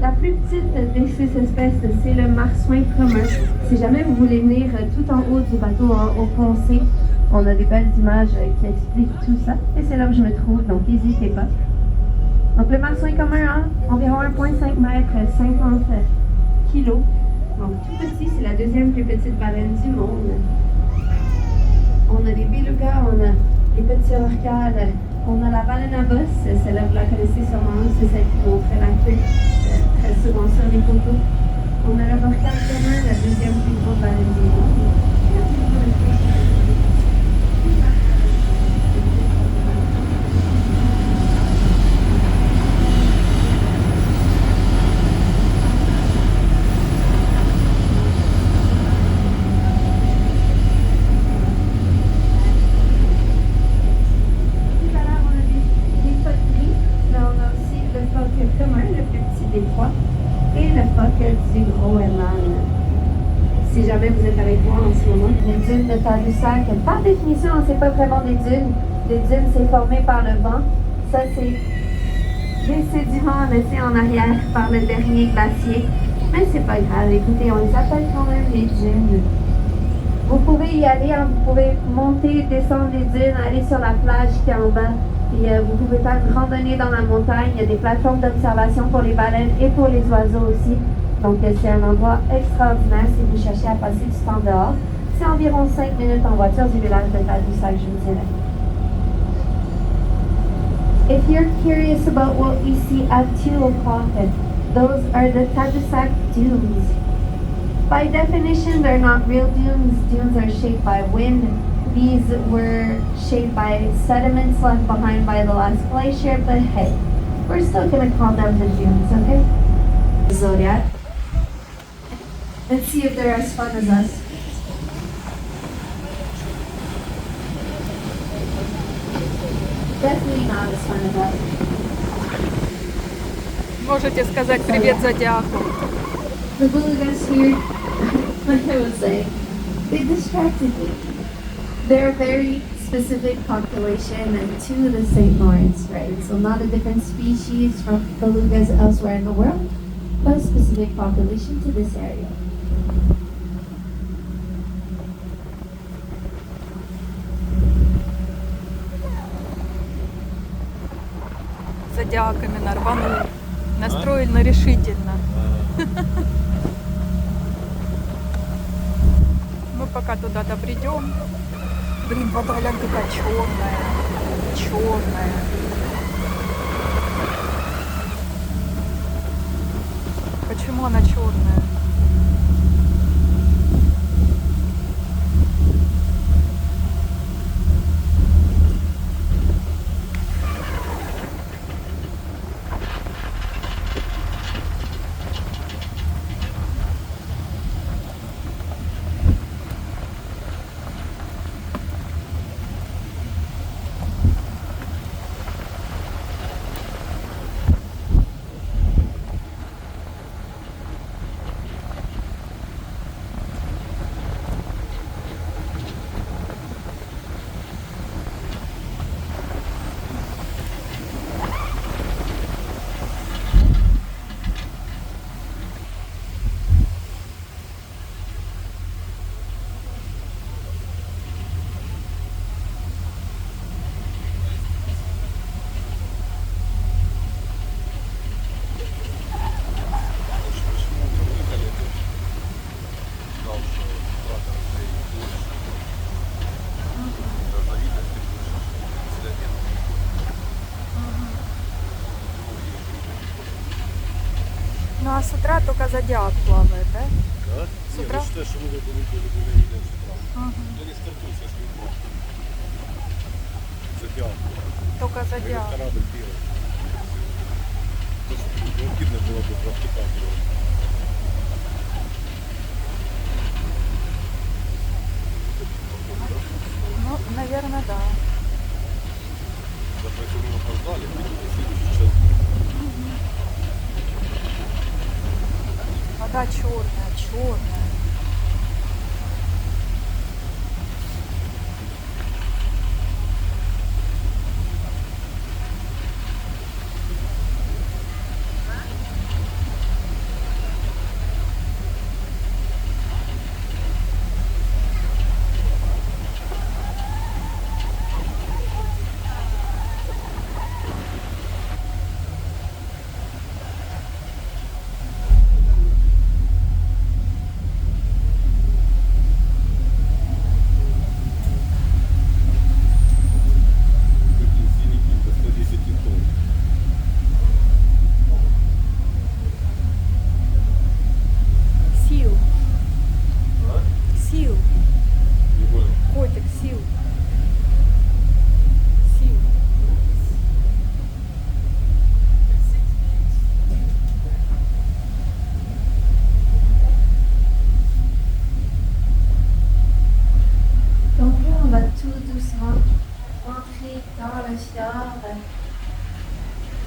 La plus petite des 6 espèces, c'est le marsouin commun. Si jamais vous voulez venir tout en haut du bateau, au foncé, on a des belles images qui expliquent tout ça. Et c'est là où je me trouve, donc n'hésitez pas. Donc le marsouin commun a environ 1,5 mètre, 50 kilos. Donc tout petit, c'est la deuxième plus petite baleine du monde. On a des belugas, on a des petits rorquals, on a la baleine à bosse, celle-là vous la connaissez sûrement, c'est celle qui montrait la queue très souvent sur les photos. On a le rorqual commun, la deuxième plus grande baleine du monde. Et le phoque du gros aimant. Si jamais vous êtes avec moi en ce moment, les dunes de Tadoussac, par définition, c'est pas vraiment des dunes. Les dunes, c'est formé par le vent. Ça, c'est des sédiments laissés en arrière par le dernier glacier. Mais c'est pas grave, écoutez, on les appelle quand même les dunes. Vous pouvez y aller, vous pouvez monter, descendre les dunes, aller sur la plage qui est en bas. Et vous pouvez faire une randonnée dans la montagne. Il y a des plateformes d'observation pour les baleines et pour les oiseaux aussi. Donc c'est un endroit extraordinaire si vous cherchez à passer du temps dehors. C'est environ 5 minutes en voiture du village de Tadoussac, je vous dirais. If you're curious about what we see at 2 o'clock, those are the Tadoussac dunes. By definition, they're not real dunes. Dunes are shaped by wind. These were shaped by sediments left behind by the last glacier, but hey, we're still gonna call them the dunes, okay? Zodiac. Let's see if they're as fun as us. Definitely not as fun as us. Можете сказать привет зодиаку. The belugas here, like I was saying, they distracted me. They're a very specific population to the St. Lawrence, right? So not a different species from belugas elsewhere in the world, but a specific population to this area. Зодиаками нарванули. Настроено решительно. Мы пока туда добредем. Блин, вода глянь какая черная. Черная. Почему она черная? Ну а с утра только зодиак плавает, да? Да? С утра? Я считаю, что мы в этом не видим с утра. Я не стартую сейчас с утра. Зодиак. Только зодиак. Корабль белый. То, что необходимо было бы просто так делать. Ну, наверное, да. Даже если мы опоздали, мы не следующий час. Вода черная.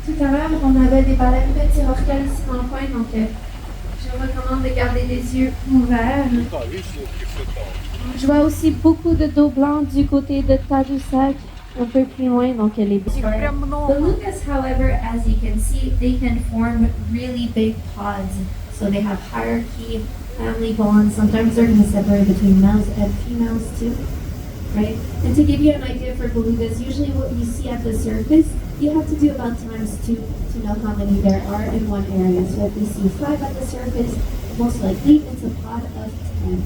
Tout à l'heure, on avait des baleines petits ici dans le coin, donc je vous recommande de garder les yeux ouverts. Je vois aussi beaucoup de dos blanc du côté de Tadoussac, un peu plus loin, donc les belugas, however, as you can see, they can form really big pods. So they have hierarchy, family bonds. Sometimes they're going to separate between males and females too, right? And to give you an idea for belugas, usually what you see at the surface, you have to do about times 2 to know how many there are in one area. So if you see 5 at the surface, most likely it's a pod of 10.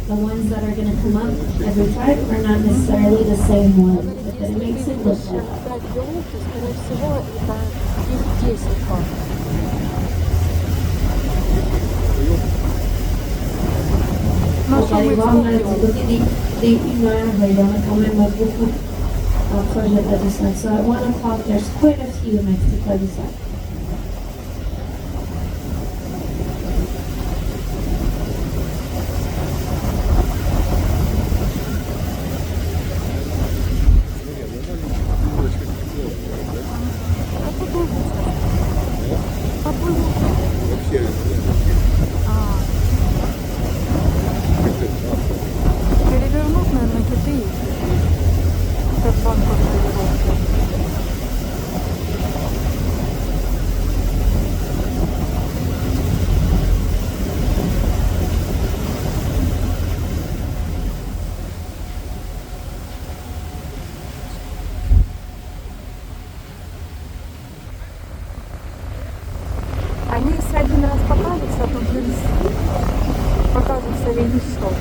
The ones that are going to come up every time are not necessarily the same one, but then it makes it look like that. Vous allez voir là, du côté des humeurs, il y en a quand même beaucoup proche de Tadoussac. So at 1 o'clock, there's quite a few next to Tadoussac. Перевернуть, наверное, киты. Как банку перевернуть. Они если один раз покажутся, то покажутся весь стол.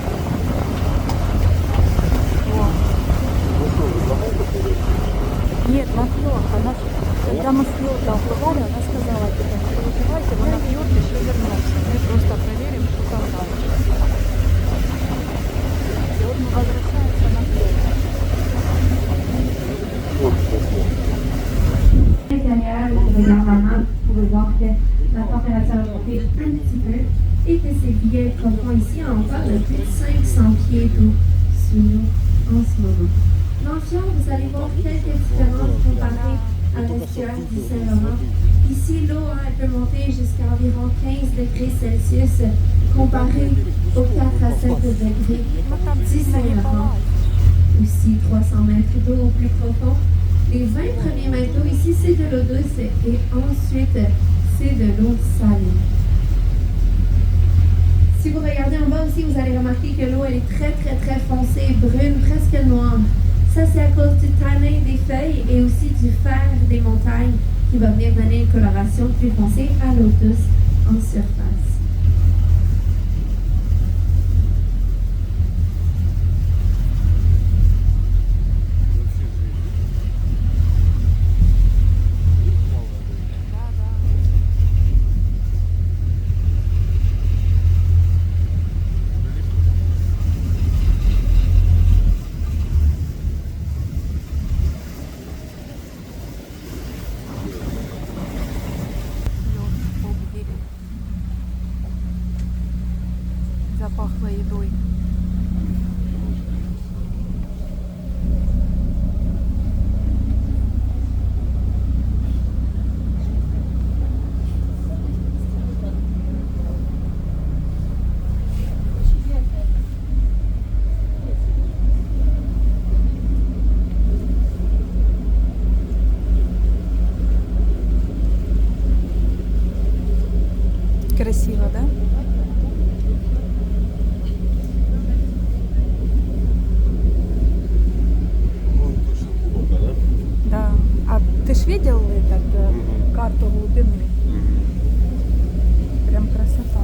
Нет, на флёрт. Когда мы с флёртом уплывали, она сказала, типа, не переживайте, мы на флёрт еще вернемся. Мы просто проверим, что там дальше. И вот мы возвращаемся на флёрт. L'intérieur, vous pouvez voir que la température a monté un petit peu et que c'est bien profond ici. On parle de plus de 500 pieds d'eau sous nous en ce moment. Dans le fjord, vous allez voir quelques différences comparées à l'estuaire du Saint-Laurent. Ici, l'eau elle peut monter jusqu'à environ 15 degrés Celsius comparé aux 4 à 7 degrés du Saint-Laurent. Aussi 300 mètres d'eau au plus profond. Les 20 premiers mètres d'eau ici, c'est de l'eau douce et ensuite, c'est de l'eau salée. Si vous regardez en bas aussi, vous allez remarquer que l'eau elle est très foncée, brune, presque noire. Ça, c'est à cause du tanin des feuilles et aussi du fer des montagnes qui va venir donner une coloration plus foncée à l'eau douce en surface. Запахло едой. Красиво, да? Да. А ты ж видел карту глубины? Прям красота.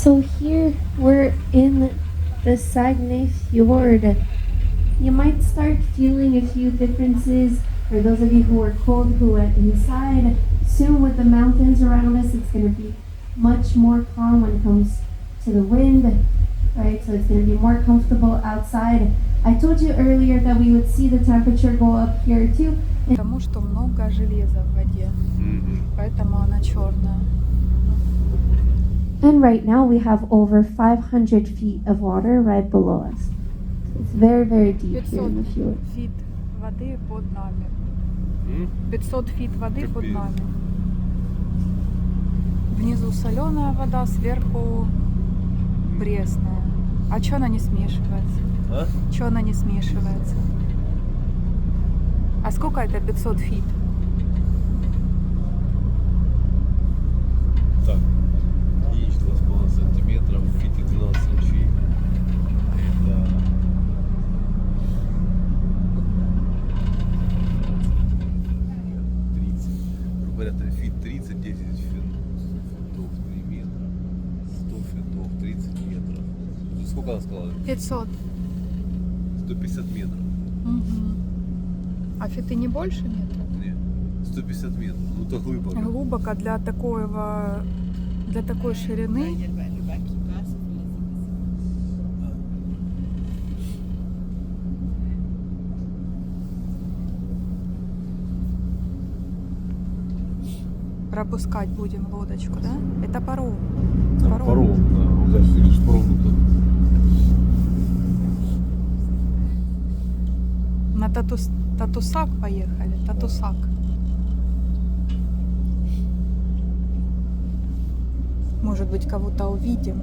So here we're in the Saguenay Fjord. You might start feeling a few differences for those of you who are cold, who are inside. Soon with the mountains around us, it's going to be much more calm when it comes to the wind, right? So it's going to be more comfortable outside. I told you earlier that we would see the temperature go up here too. Потому что много железа в воде, поэтому она черная. And right now we have over 500 feet of water right below us. It's very, very deep here 500 in the fjord. фит воды под нами. 500 фит воды под нами. Внизу соленая вода, сверху пресная. А чё она не смешивается? А? Чё она не смешивается? А сколько это 500 фит? Так, инч 2,5 сантиметра, в фите 12 лучей. Да. Грубо говоря, там фит 30, 10 фунтов 3 метра, 100 фунтов 30 метров. Сколько она сказала? 500. 150 метров. А фиты не больше метра? Нет, 150 метров. Ну то глубоко. Глубоко для такой ширины. Пропускать будем лодочку, да? Это паром. Паром, да. Вот дальше лишь паром тут. На Таdoussac поехали. Tadoussac. Может быть, кого-то увидим.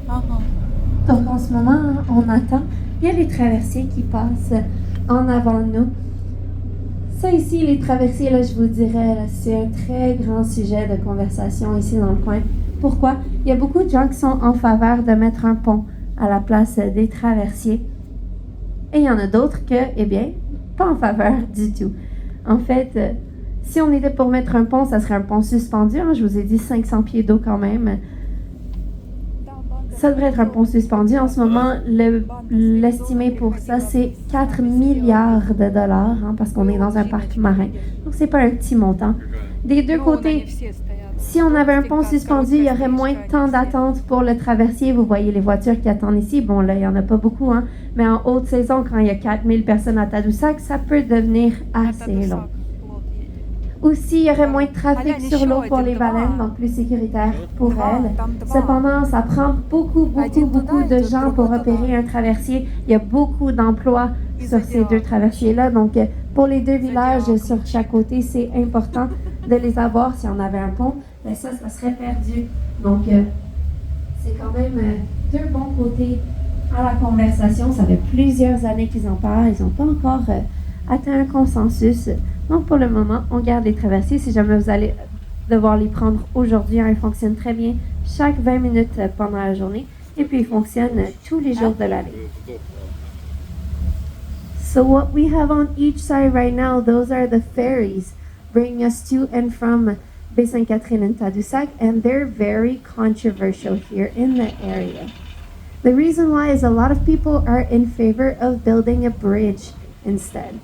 Ага. Donc en ce moment, on attend. Il y a les traversiers qui passent en avant de nous. Ça ici, les traversiers, là, je vous dirais, là, c'est un très grand sujet de conversation ici dans le coin. Pourquoi? Il y a beaucoup de gens qui sont en faveur de mettre un pont à la place des traversiers. Et il y en a d'autres que, eh bien, pas en faveur du tout. En fait, si on était pour mettre un pont, ça serait un pont suspendu. Hein, je vous ai dit 500 pieds d'eau quand même. Ça devrait être un pont suspendu. En ce moment, l'estimé pour ça, c'est 4 milliards de dollars, hein, parce qu'on est dans un parc marin. Donc, c'est pas un petit montant. Des deux côtés, si on avait un pont suspendu, il y aurait moins de temps d'attente pour le traversier. Vous voyez les voitures qui attendent ici. Bon, là, il n'y en a pas beaucoup, hein. Mais en haute saison, quand il y a 4000 personnes à Tadoussac, ça peut devenir assez long. Aussi, il y aurait moins de trafic sur l'eau pour les baleines, donc plus sécuritaire pour elles. Cependant, ça prend beaucoup de gens pour opérer un traversier. Il y a beaucoup d'emplois sur ces deux traversiers-là. Donc, pour les deux villages sur chaque côté, c'est important de les avoir. Si on avait un pont, ben ça serait perdu. Donc, c'est quand même deux bons côtés à la conversation. Ça fait plusieurs années qu'ils en parlent. Ils n'ont pas encore atteint un consensus. Donc, pour le moment, on garde les traversiers. Si jamais vous allez devoir les prendre aujourd'hui, ils fonctionnent très bien chaque 20 minutes pendant la journée. Et puis, ils fonctionnent tous les jours de l'année. So what we have on each side right now, those are the ferries bringing us to and from Baie-Sante-Catherine and Tadoussac, and they're very controversial here in the area. The reason why is a lot of people are in favor of building a bridge instead.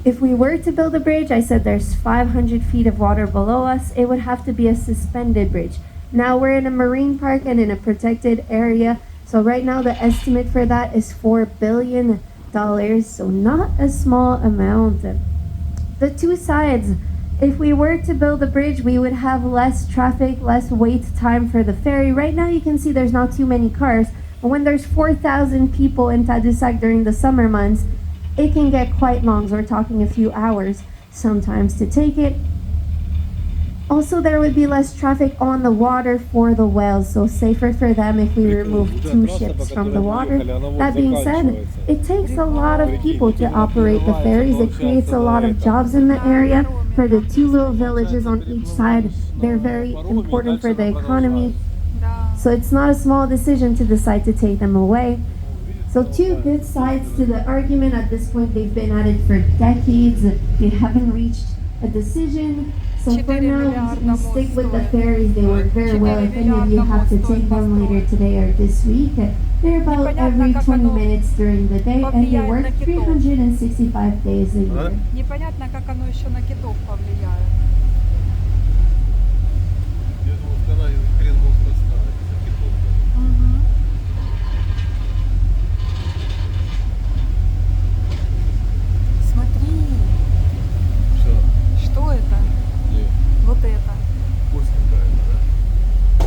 If we were to build a bridge, I said there's 500 feet of water below us, it would have to be a suspended bridge. Now we're in a marine park and in a protected area, so right now the estimate for that is $4 billion, so not a small amount. The two sides, if we were to build a bridge, we would have less traffic, less wait time for the ferry. Right now you can see there's not too many cars, but when there's 4,000 people in Tadoussac during the summer months, it can get quite long. So we're talking a few hours sometimes to take it. Also, there would be less traffic on the water for the whales, so safer for them if we remove 2 ships from the water. That being said, it takes a lot of people to operate the ferries. It creates a lot of jobs in the area. For the 2 little villages on each side, they're very important for the economy. So it's not a small decision to decide to take them away. So 2 good sides to the argument. At this point, they've been at it for decades. They haven't reached a decision. So for 4 now, миллиарда we stick мост with the стоит. ferries. They work very well. If any of you have to take them later today or this week, they're about every 20 minutes during the day, and they work 365 days a year. Непонятно, как оно еще на китов повлияет. Я думал, в Канаде хрен мост поставить за китов. Смотри, Что? что это? Нет. Вот это. Кость какая-то, да?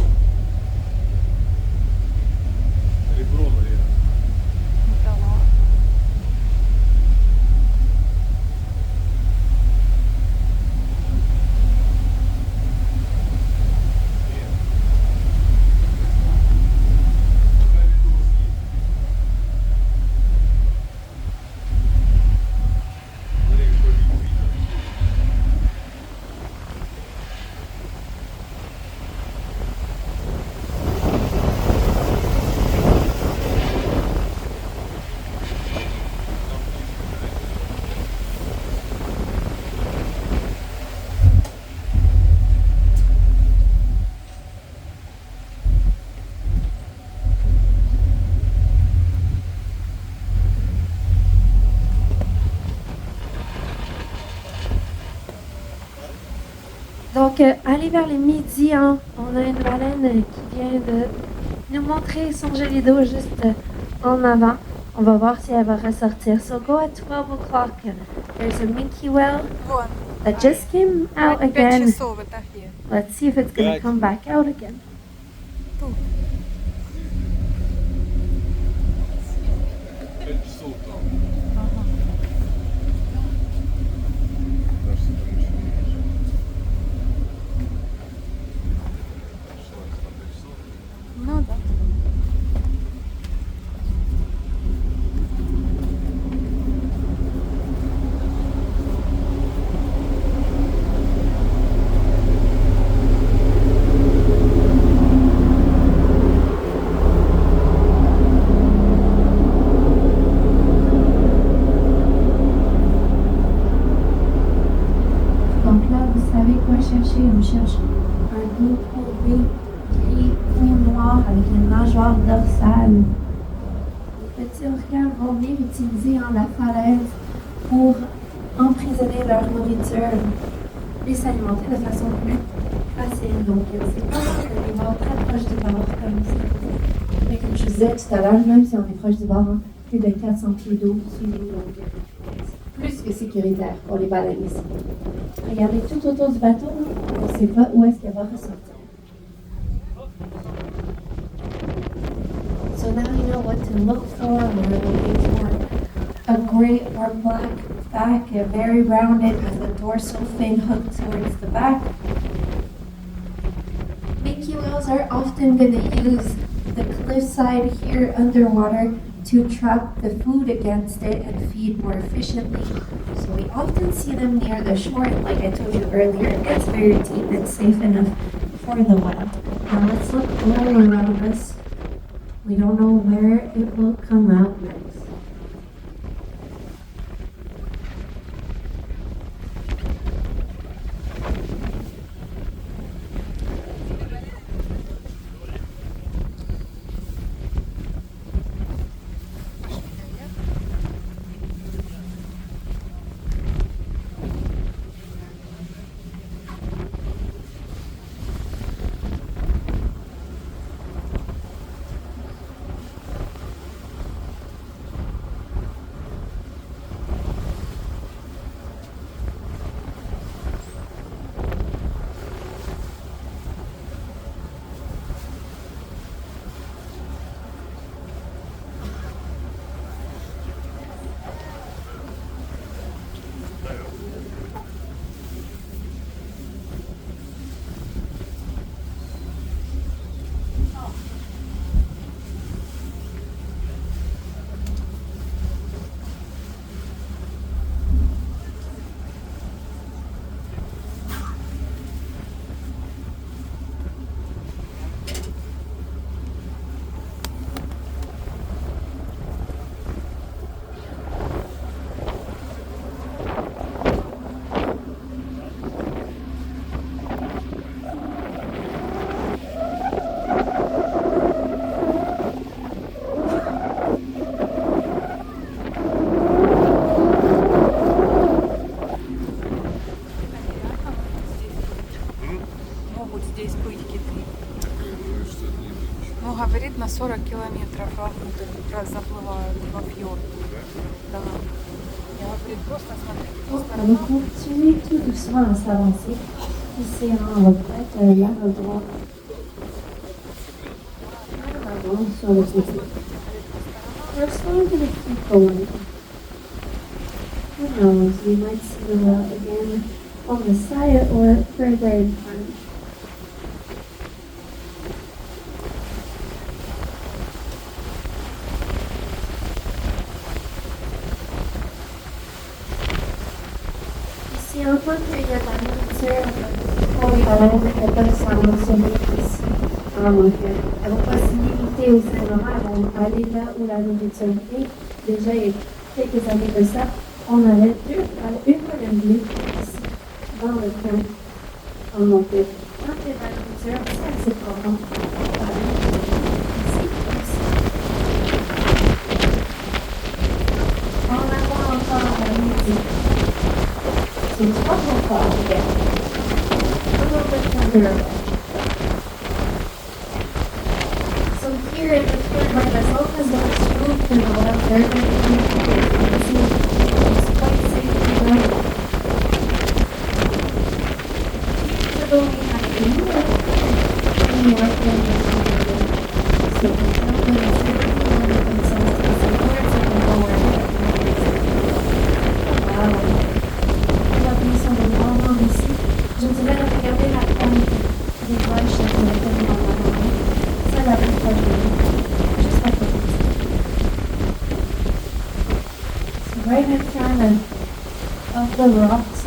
Ребро, наверное. Да ладно. Смотри, какой вид. Donc, aller vers les midi, hein, on a une baleine qui vient de nous montrer son joli dos juste en avant. On va voir si elle va ressortir. So go at 12 o'clock. There's a minke whale Вон. that just came out 5 again. часов это где? Let's see if it's going to come back out again. Тут. 5 часов там. Ага. Кажется, там еще меньше. Что, на 5 часов? Ну да. Donc là, vous savez quoi chercher? On cherche un dos courbé, gris ou noir avec une nageoire dorsale. Les petits organes vont venir utiliser la falaise pour emprisonner leur nourriture et s'alimenter de façon plus facile. Donc, c'est pas les bords très proches du bord comme ça. Et comme je disais tout à l'heure, même si on est proche du bord, hein, plus de 400 pieds d'eau sous nous. Donc, c'est plus que sécuritaire pour les baleines ici. Regardez tout autour du bateau, on ne sait pas où est-ce qu'elle va ressortir. So now you know what to look for. We're looking for a gray or black back, very rounded with a dorsal fin hooked towards the back. Minke whales are often going to use the cliffside here underwater to trap the food against it and feed more efficiently. So we often see them near the shore, and like I told you earlier, it's very deep and safe enough for the whale. Now let's look all around us. We don't know where it will come out next. Ну, говорит, на 40 километров вовнутрь заплывают во фьорд. Да. Я говорит, просто смотрите по On va сторонам. continuer tout doucement à s'avancer. L'océan va peut-être l'aérodrome. L'aérodrome sur le côté. We're slowly going to keep going. Who knows, we might see the whale again on the side or further in front. Ici, on voit qu'il y a de la nourriture pour les baleines. Elles peuvent s'aventurer ici. Elles vont pas se limiter au Saint-Laurent, elles vont aller là où la nourriture est. Déjà, il y a quelques années de ça, on avait une baleine bleue ici, dans le coin. Donc, quand il y a de la nourriture, c'est assez probant. Ici, ici. En avant encore à midi. So it's not so far again. A little bit further away. So here in the fjord, as long as there's room for the whale, they're going to be here. It's quite safe to go. So we have to move in North Carolina. So it's not going to say one of themselves to say words and then go where wow. On va venir sur le grand ici. Je vous dirais de regarder la pointe des vaches sur laquelle on va aller. Ça, la bonne fois juste à côté. So right in front of the rocks,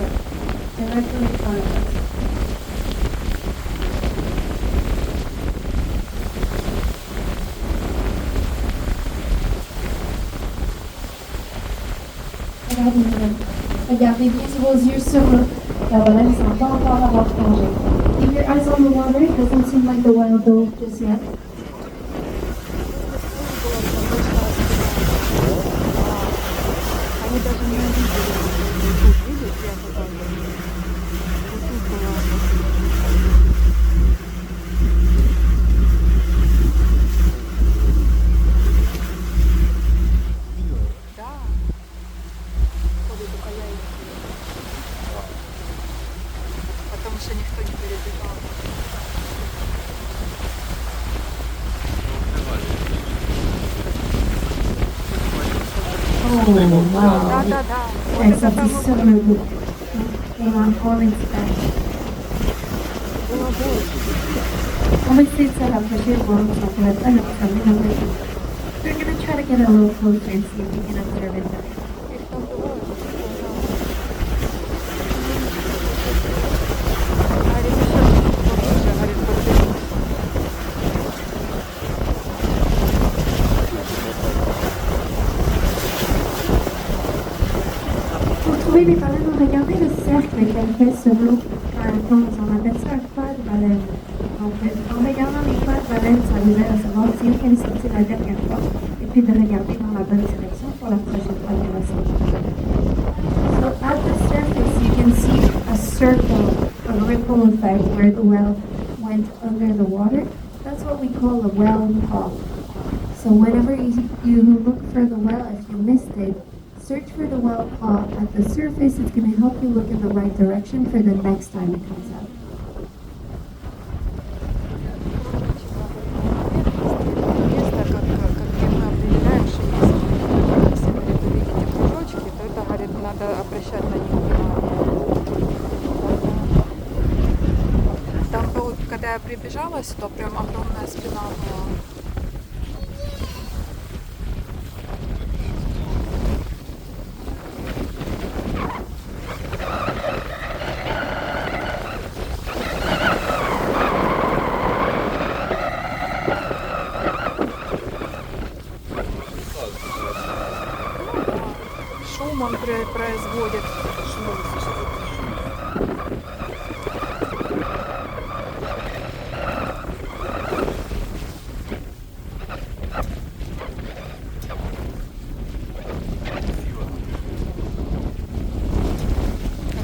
directly in front of us. Regardez bien vos yeux sur la baleine sans pas encore avoir plongé. Keep your eyes on the water. It doesn't seem like the whale dove just yet. Они даже не увидели. Тут видишь, я показываю. Вот тут была. Да. Ходит у Каяи. Потому что никто не перебежал. Oh, wow. Да. Elle est sortie sur le dos. Et on coincide. On va essayer de se rapprocher voir si on pourrait pas l'observer dans le dos. We're going to try to get a little closer and see if we can observe it better. Pour trouver les baleines, regardez le cercle qu'elle fait sur l'eau quand elle plonge. On appelle ça un pas de baleine. Donc, en regardant les pas de baleine, ça nous aide à savoir si elle est sortie la dernière fois et puis de regarder dans la bonne direction pour la prochaine fois qu'elle va sortir. So at the surface, you can see a circle, a ripple effect where the whale went under the water. That's what we call a whale paw. So whenever you look for the whale, if you missed it, search for the whale paw at the surface. It's going to help you look in the right direction for the next time it comes out. Место, как мы определяем, что если в севере вы видите кружочки, то это, говорит, надо обращать на них внимание. Там, когда я прибежалась, то прям огромная спина была. Шум он производит.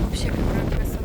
Вообще какая красота.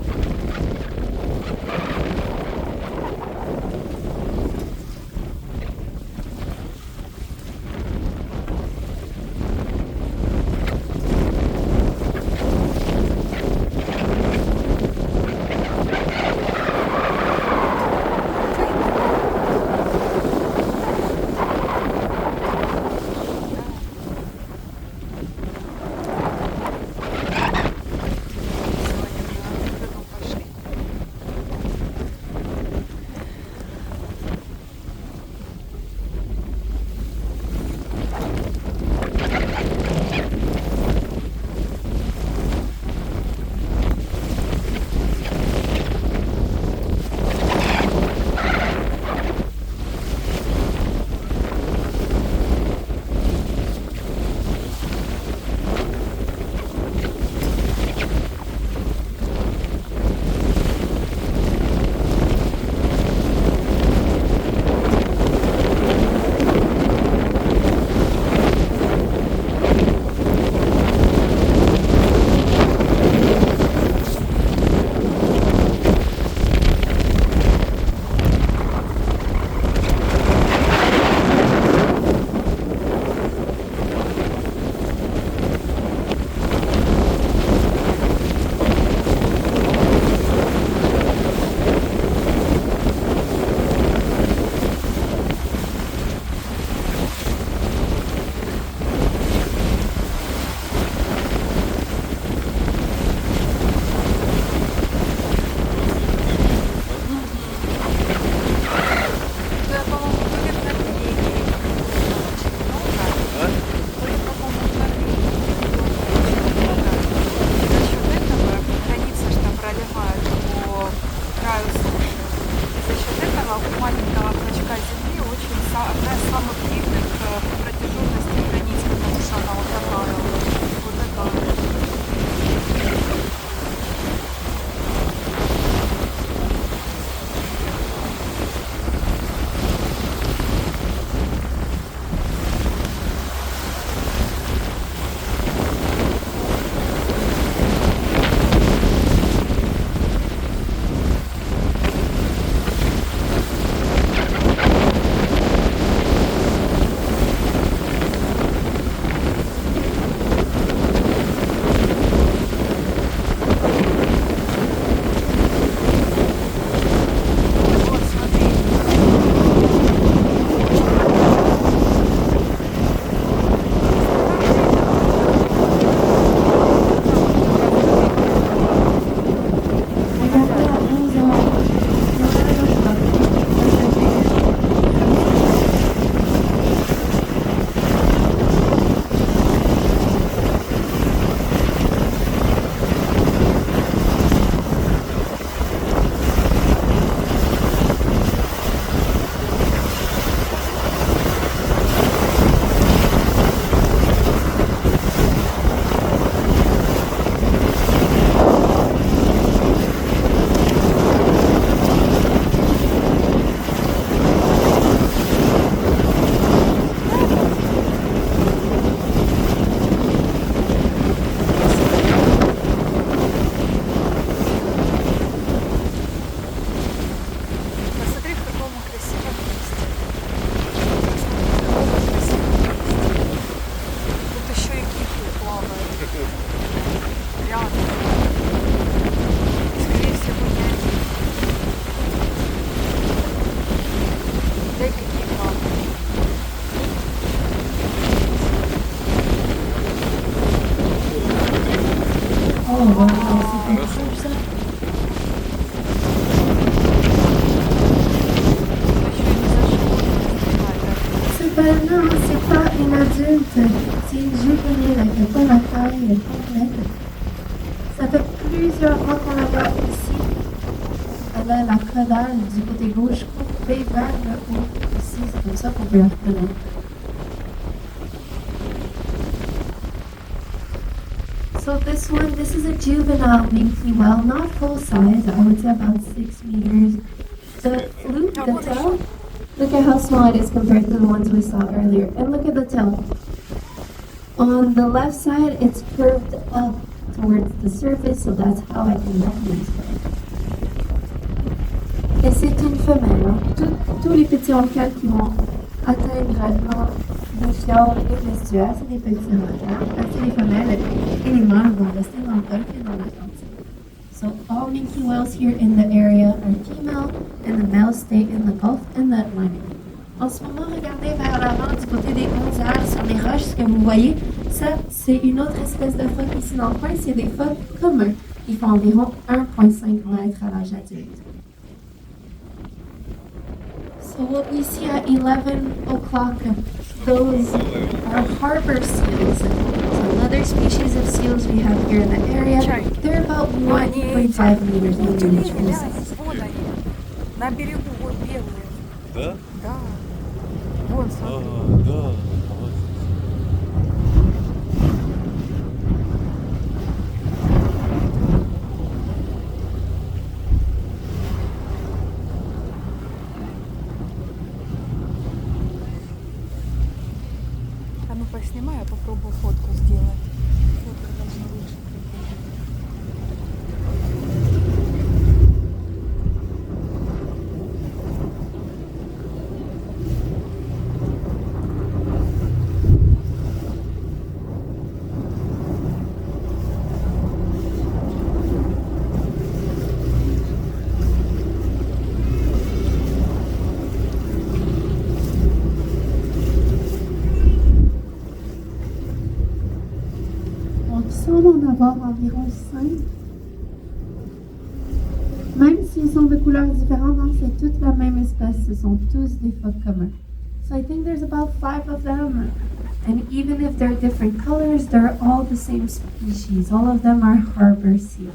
самых длинных по протяженности границ, потому что она вот такая вот такая. Вот, смотри. Regardez à 11 heures. Посмотри, в каком он красивом месте. Посмотри, в каком он красивом месте. Тут еще и киты плавают. Рядом. Скорее всего, не один. Дай какие плавают. Oh, wow, c'est cool ça. Еще и не зашел. C'est pas, non, c'est pas une adulte, c'est une juvénile, elle fait pas la taille complète. Ça fait plusieurs mois qu'on la voit ici. Elle a la caudale du côté gauche coupée vers le haut ici, c'est comme ça qu'on peut la reconnaître. So this is a juvenile minke whale, not full size, I would say about 6 meters. The flute, the tail, look at how small it is compared to the ones we saw earlier. And look at the tail. On the left side, it's curved up towards the surface, so that's how I can recognize her. Et c'est une femelle. Hein. Tous les petits orcales qui vont atteindre les fjords et l'estuaire, c'est des petits orcales. C'est les femelles et les mâles vont rester dans le golfe et dans l'Atlantique. So all minke whales here in the area are female, and the males stay in the Gulf and the Atlantic. En ce moment, regardez vers l'avant du côté des 11 heures sur les roches, ce que vous voyez, ça c'est une autre espèce de phoque ici dans le coin, c'est des phoques communs. Ils font environ 1,5 mètres à l'âge adulte. So what we see at 11 o'clock, those are harbor seals. So another species of seals we have here in the area. They're about 1.5 meters long in each full size. Вон они. На берегу вот белые. Да? Да. Вон, смотри. Да. А ну поснимай, я попробую фотку сделать. Фотка должна лучше приходить. semble en avoir environ 5. Même s'ils sont de couleurs différentes, hein, c'est toute la même espèce. Ce sont tous des phoques communs. So I think there's about 5 of them. And even if they're different colors, they're all the same species. All of them are harbor seals.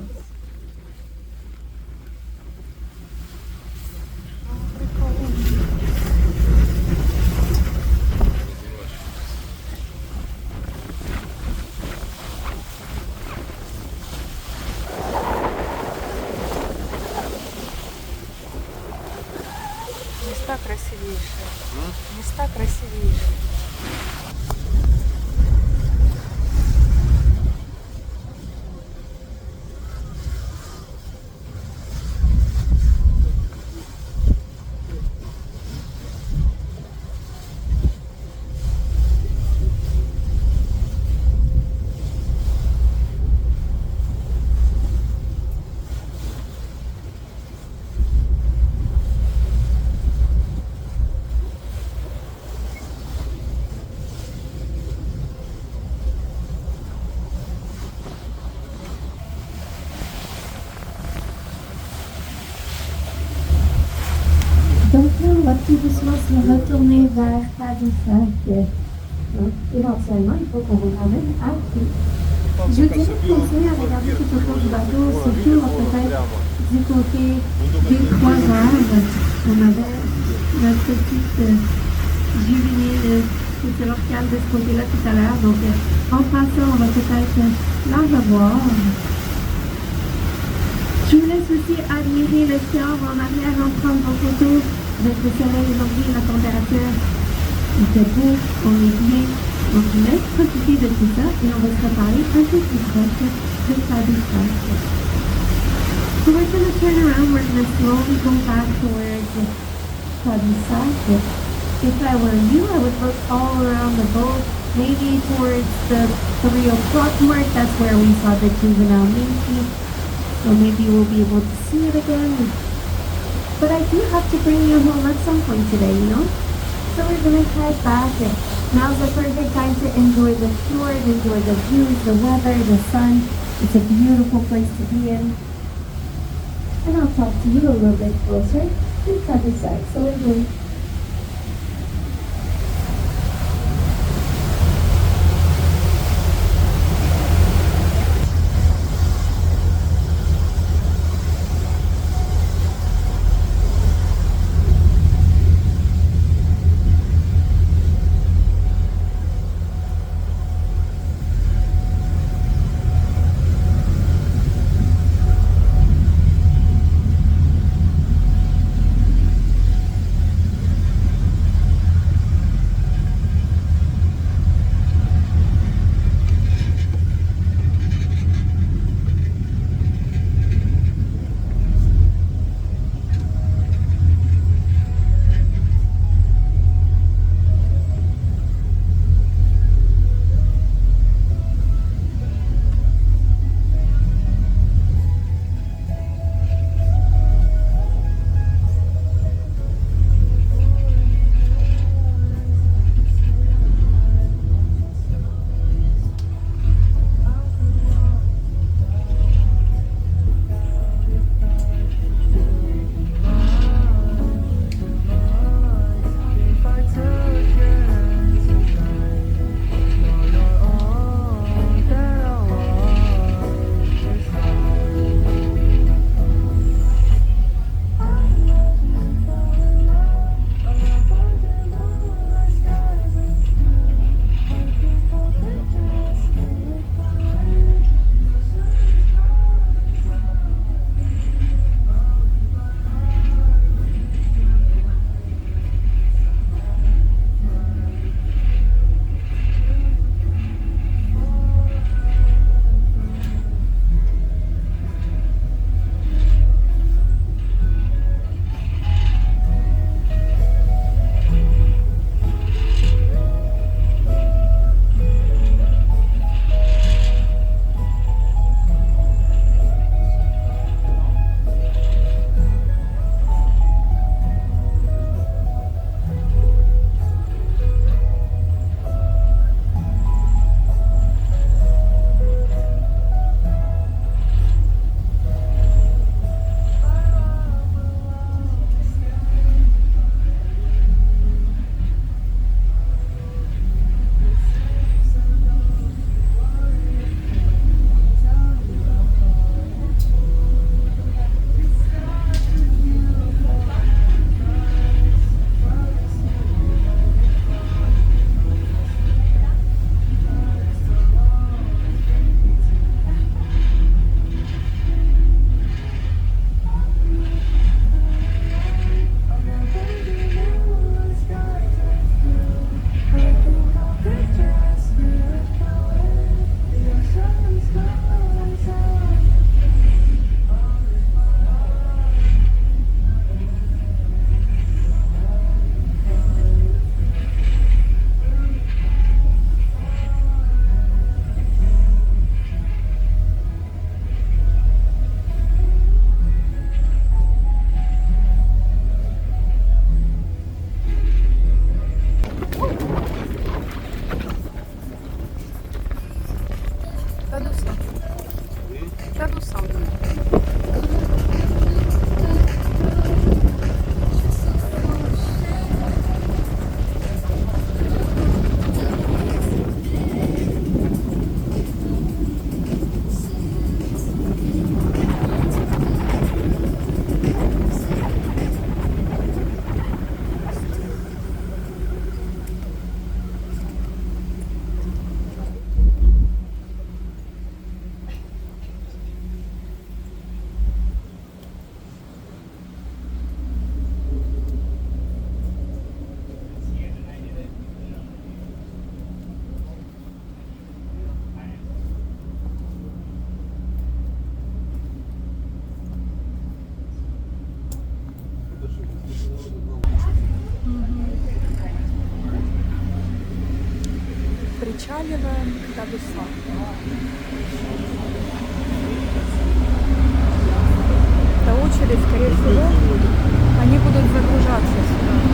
Donc là, on va tout doucement se retourner vers Tadoussac. Donc, éventuellement, il faut qu'on vous ramène à pied. Je dirais de continuer à regarder tout autour du bateau, surtout peut-être du côté des croisières. On avait notre petite juvénile qui locale de ce côté-là tout à l'heure. Donc, en passant, on va peut-être la revoir. Je vous laisse aussi admirer le fjord en arrière en prendre vos photos avec le soleil aujourd'hui et la température. Il fait beau, on est bien. Donc je vous laisse profiter de tout ça et on va se reparler un peu plus proche de Tadoussac. So we're going to turn around, we're going to slowly go back towards Tadoussac. If I were you, I would look all around the boat, maybe towards the 3 o'clock mark. That's where we saw the juvenile minke. So maybe we'll be able to see it again. But I do have to bring you home at some point today, you know? So we're going to head back. Now's the perfect time to enjoy the fjord, enjoy the views, the weather, the sun. It's a beautiful place to be in. And I'll talk to you a little bit closer to Tadoussac. So enjoy. причаливаем к Tadoussac. Это очередь, скорее всего, они будут загружаться сюда.